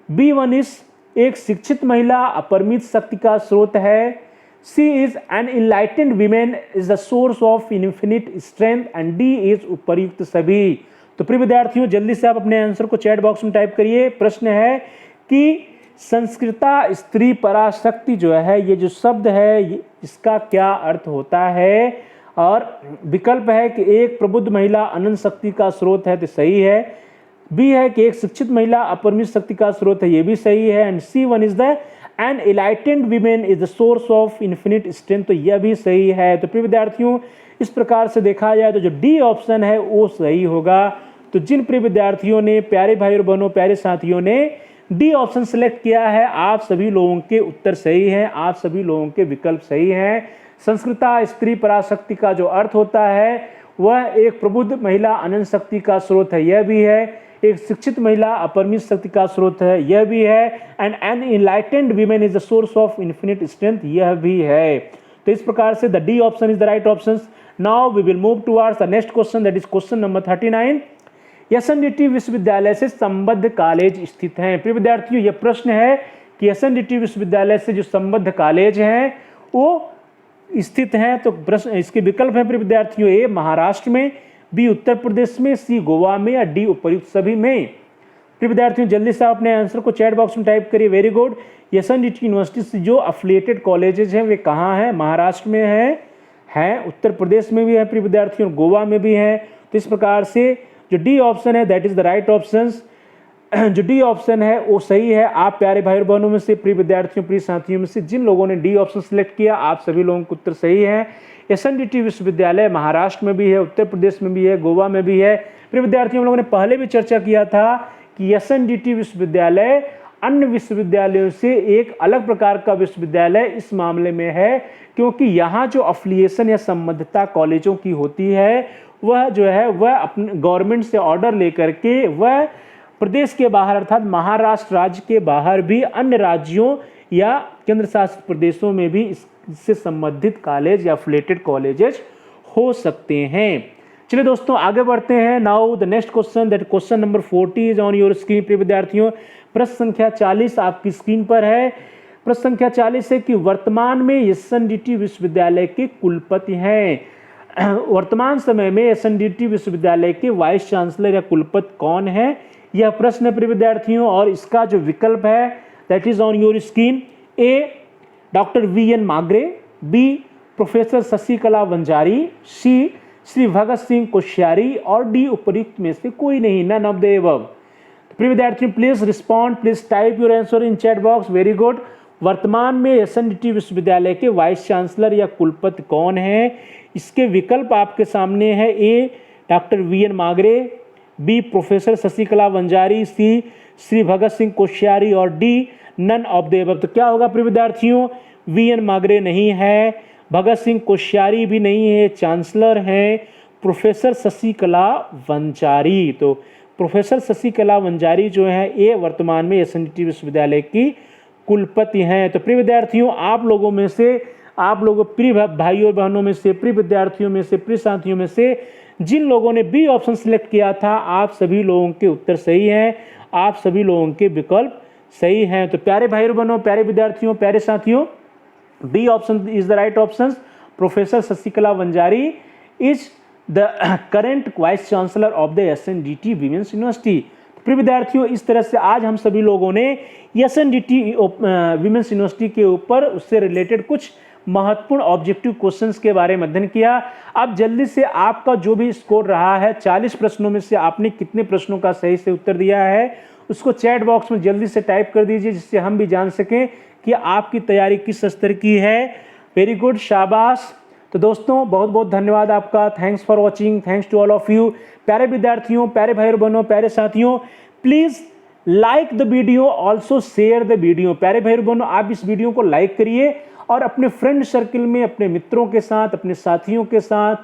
B1 इज एक शिक्षित महिला अपरिमित शक्ति का स्रोत है। C is an enlightened women is the source of infinite strength, and D is उपर्युक्त सभी। तो प्रिय विद्यार्थियों जल्दी से आप अपने आंसर को चैट बॉक्स में टाइप करिए। प्रश्न है कि संस्कृता स्त्री पराशक्ति जो है, ये जो शब्द है इसका क्या अर्थ होता है, और विकल्प है कि एक प्रबुद्ध महिला अनंत शक्ति का स्रोत है, तो सही है। बी है कि एक शिक्षित महिला अपरिमित शक्ति का स्रोत है, ये भी सही है। And C1 is the an enlightened women is the source of infinite strength, तो यह भी सही है। तो प्रिय विद्यार्थियों इस प्रकार से देखा जाए तो जो डी ऑप्शन है वो सही होगा। तो जिन प्रिय विद्यार्थियों ने, प्यारे भाई और बहनों, प्यारे साथियों ने डी ऑप्शन सेलेक्ट किया है, आप सभी लोगों के उत्तर सही हैं, आप सभी लोगों के विकल्प सही हैं। संस्कृता स्त्री पराशक्ति का जो अर्थ होता है वह एक प्रबुद्ध महिला अनंत शक्ति का स्रोत है, यह भी है। एक शिक्षित महिला अपरिमित शक्ति का स्रोत है, यह भी है। And an enlightened women is the source of infinite strength, यह भी है। तो इस प्रकार से the D option is the right option. Now we will move towards the next question, that is question number 39। SNDT विश्वविद्यालय से संबद्ध कॉलेज स्थित हैं। प्रिय विद्यार्थियों यह प्रश्न है कि एसएनडीटी विश्वविद्यालय से जो संबद्ध कॉलेज हैं वो स्थित हैं। तो प्रश्न इसके विकल्प हैं प्रिय विद्यार्थियों, ए महाराष्ट्र में, बी उत्तर प्रदेश में, सी गोवा में, या डी उपर्युक्त सभी में। प्रिय विद्यार्थियों जल्दी से अपने आंसर को चैट बॉक्स में टाइप करिए। Very good. एसएनडीटी यूनिवर्सिटी से जो अफिलिएटेड कॉलेजेस हैं वे कहाँ हैं? महाराष्ट्र में हैं, उत्तर प्रदेश में भी है प्रिय विद्यार्थियों, गोवा में भी है। तो इस प्रकार से जो डी ऑप्शन है that is the right option. जो डी ऑप्शन है वो सही है। आप प्यारे भाई और बहनों में से, प्रिय विद्यार्थियों, प्रिय साथियों में से जिन लोगों ने डी ऑप्शन सेलेक्ट किया, आप सभी लोगों का उत्तर सही है। एसएनडीटी विश्वविद्यालय महाराष्ट्र में भी है, उत्तर प्रदेश में भी है, गोवा में भी है। प्रिय विद्यार्थियों हम लोगों ने पहले भी चर्चा किया था कि एसएनडीटी विश्वविद्यालय अन्य विश्वविद्यालयों से एक अलग प्रकार का विश्वविद्यालय इस मामले में है क्योंकि यहाँ जो अफिलिएशन या संबद्धता कॉलेजों की होती है वह जो है वह अपने गवर्नमेंट से ऑर्डर लेकर के वह प्रदेश के बाहर अर्थात महाराष्ट्र राज्य के बाहर भी अन्य राज्यों या केंद्र शासित प्रदेशों में भी इससे संबंधित कॉलेज या अफिलिएटेड कॉलेजेस हो सकते हैं। चलिए दोस्तों आगे बढ़ते हैं। Now the next question, that question number 40 is on your screen. प्रिय विद्यार्थियों प्रश्न संख्या 40 आपकी स्क्रीन पर है। प्रश्न संख्या 40 है कि वर्तमान में एसएनडीटी विश्वविद्यालय के कुलपति हैं। वर्तमान समय में एसएनडीटी विश्वविद्यालय के वाइस चांसलर या कुलपति कौन है, यह प्रश्न है प्रिय विद्यार्थियों। और इसका जो विकल्प है that is on your screen. A doctor VN Magare, B professor Shashikala Wanjari, C Shri Bhagat Singh Koshyari, और डी उपर्युक्त में से कोई नहीं, नन ऑफ द अबव। प्रिय विद्यार्थियों please respond, please type your answer in chat box. Very good. वर्तमान में एसएनडीटी विश्वविद्यालय के वाइस चांसलर या कुलपति कौन है, इसके विकल्प आपके सामने है। A doctor VN Magare, B professor Shashikala Wanjari, C Shri Bhagat Singh Koshyari, और D none of the above. तो क्या होगा प्रिय विद्यार्थियों, वी.एन. मांगरे नहीं है, भगत सिंह कोश्यारी भी नहीं है, चांसलर हैं प्रोफेसर शशिकला वंजारी। तो प्रोफेसर शशिकला वंजारी जो है ये वर्तमान में एसएनडीटी विश्वविद्यालय की कुलपति हैं। तो प्रिय विद्यार्थियों, आप लोगों में से, आप लोगों प्रिय भाइयों और बहनों में से, प्रिय विद्यार्थियों में से, प्रिय साथियों में से जिन लोगों ने बी ऑप्शन सिलेक्ट किया था, आप सभी लोगों के उत्तर सही हैं, आप सभी लोगों के विकल्प सही हैं। तो प्यारे भाइयों और बहनों, प्यारे विद्यार्थियों, प्यारे साथियों, B option is the right option. Professor Shashikala Wanjari is the current vice chancellor of the SNDT women's university. प्रिय विद्यार्थियों, इस तरह से आज हम सभी लोगों ने एसएनडीटी वीमेंस यूनिवर्सिटी के ऊपर उससे रिलेटेड कुछ महत्वपूर्ण ऑब्जेक्टिव क्वेश्चंस के बारे में अध्ययन किया। अब जल्दी से आपका जो भी स्कोर रहा है, 40 प्रश्नों में से आपने कितने प्रश्नों का सही से उत्तर दिया है, उसको चैट बॉक्स में जल्दी से टाइप कर दीजिए, जिससे हम भी जान सकें कि आपकी तैयारी किस स्तर की है। वेरी गुड, शाबाश। तो दोस्तों, बहुत बहुत धन्यवाद आपका। Thanks for watching, thanks to all of you. प्यारे विद्यार्थियों, प्यारे भाई और बहनों, प्यारे साथियों, please like the video, also share the video. प्यारे भाई और बहनों, आप इस वीडियो को लाइक करिए और अपने फ्रेंड सर्किल में, अपने मित्रों के साथ, अपने साथियों के साथ,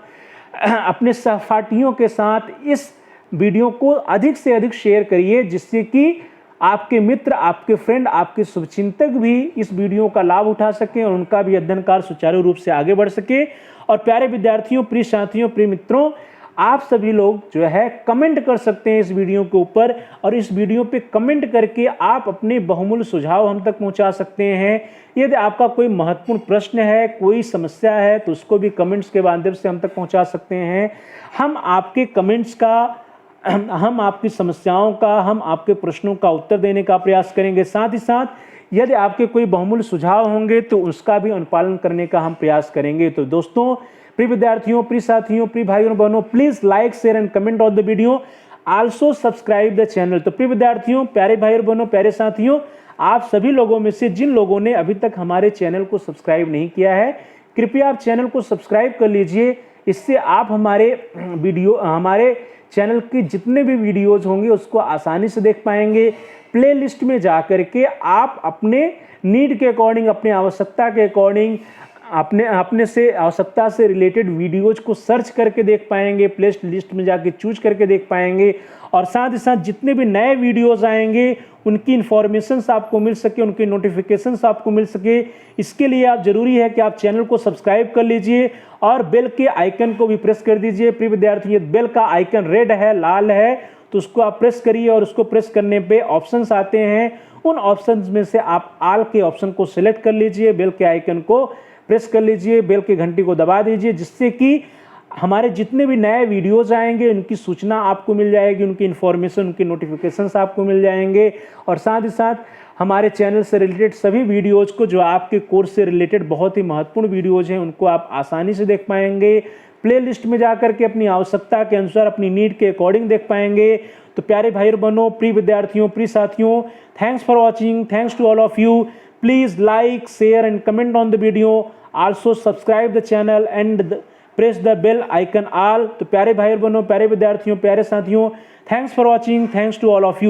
अपने सहपाठियों के साथ इस वीडियो को अधिक से अधिक शेयर करिए, जिससे कि आपके मित्र, आपके फ्रेंड, आपके शुभचिंतक भी इस वीडियो का लाभ उठा सकें और उनका भी अध्ययन कार्य सुचारू रूप से आगे बढ़ सके। और प्यारे विद्यार्थियों, प्रिय साथियों, प्रिय मित्रों, आप सभी लोग जो है कमेंट कर सकते हैं इस वीडियो के ऊपर, और इस वीडियो पे कमेंट करके आप अपने बहुमूल्य सुझाव हम तक पहुंचा सकते हैं। यदि आपका कोई महत्वपूर्ण प्रश्न है, कोई समस्या है, तो उसको भी कमेंट्स के माध्यम से हम तक पहुंचा सकते हैं। हम आपके कमेंट्स का, हम आपकी समस्याओं का, हम आपके प्रश्नों का उत्तर देने का प्रयास करेंगे। साथ ही साथ यदि आपके कोई बहुमूल्य सुझाव होंगे तो उसका भी अनुपालन करने का हम प्रयास करेंगे। तो दोस्तों, प्रिय विद्यार्थियों, प्रिय साथियों, प्रिय भाइयों और बहनों, please like, share and comment on the video, also subscribe the channel. तो प्रिय विद्यार्थियों, प्यारे भाई और बहनों, प्यारे साथियों, आप सभी लोगों में से जिन लोगों ने अभी तक हमारे चैनल को सब्सक्राइब नहीं किया है, कृपया आप चैनल को सब्सक्राइब कर लीजिए। इससे आप हमारे चैनल की जितने भी वीडियोज होंगे उसको आसानी से देख पाएंगे। प्लेलिस्ट में जा कर के आप अपने नीड के अकॉर्डिंग, अपने आवश्यकता के अकॉर्डिंग, अपने से आवश्यकता से रिलेटेड वीडियोज को सर्च करके देख पाएंगे, प्ले लिस्ट में जाके चूज करके देख पाएंगे। और साथ ही साथ जितने भी नए वीडियोज आएंगे उनकी इन्फॉर्मेशंस आपको मिल सके, उनके नोटिफिकेशंस आपको मिल सके, इसके लिए आप जरूरी है कि आप चैनल को सब्सक्राइब कर लीजिए और बेल के आइकन को भी प्रेस कर दीजिए। प्रिय विद्यार्थी, बेल का आइकन रेड है, लाल है, तो उसको आप प्रेस करिए और उसको प्रेस करने पे ऑप्शंस आते हैं। उन ऑप्शंस में से आप ऑल के ऑप्शन को सिलेक्ट कर लीजिए, बेल के आइकन को प्रेस कर लीजिए, बेल की घंटी को दबा दीजिए, जिससे कि हमारे जितने भी नए वीडियोज आएंगे उनकी सूचना आपको मिल जाएगी, उनकी इन्फॉर्मेशन, उनके नोटिफिकेशंस आपको मिल जाएंगे। और साथ ही साथ हमारे चैनल से रिलेटेड सभी वीडियोज को, जो आपके कोर्स से रिलेटेड बहुत ही महत्वपूर्ण वीडियोज हैं, उनको आप आसानी से देख पाएंगे। प्ले लिस्ट में जाकर के अपनी आवश्यकता के अनुसार, अपनी नीड के अकॉर्डिंग देख पाएंगे। तो प्यारे भाई और बहनों, प्रिय विद्यार्थियों, प्रिय साथियों, thanks for watching, thanks to all of you. Please like, share and comment on the video, also subscribe the channel and press the bell icon all. तो प्यारे भाई और बहनों, प्यारे विद्यार्थियों, प्यारे साथियों, thanks for watching, thanks to all of you.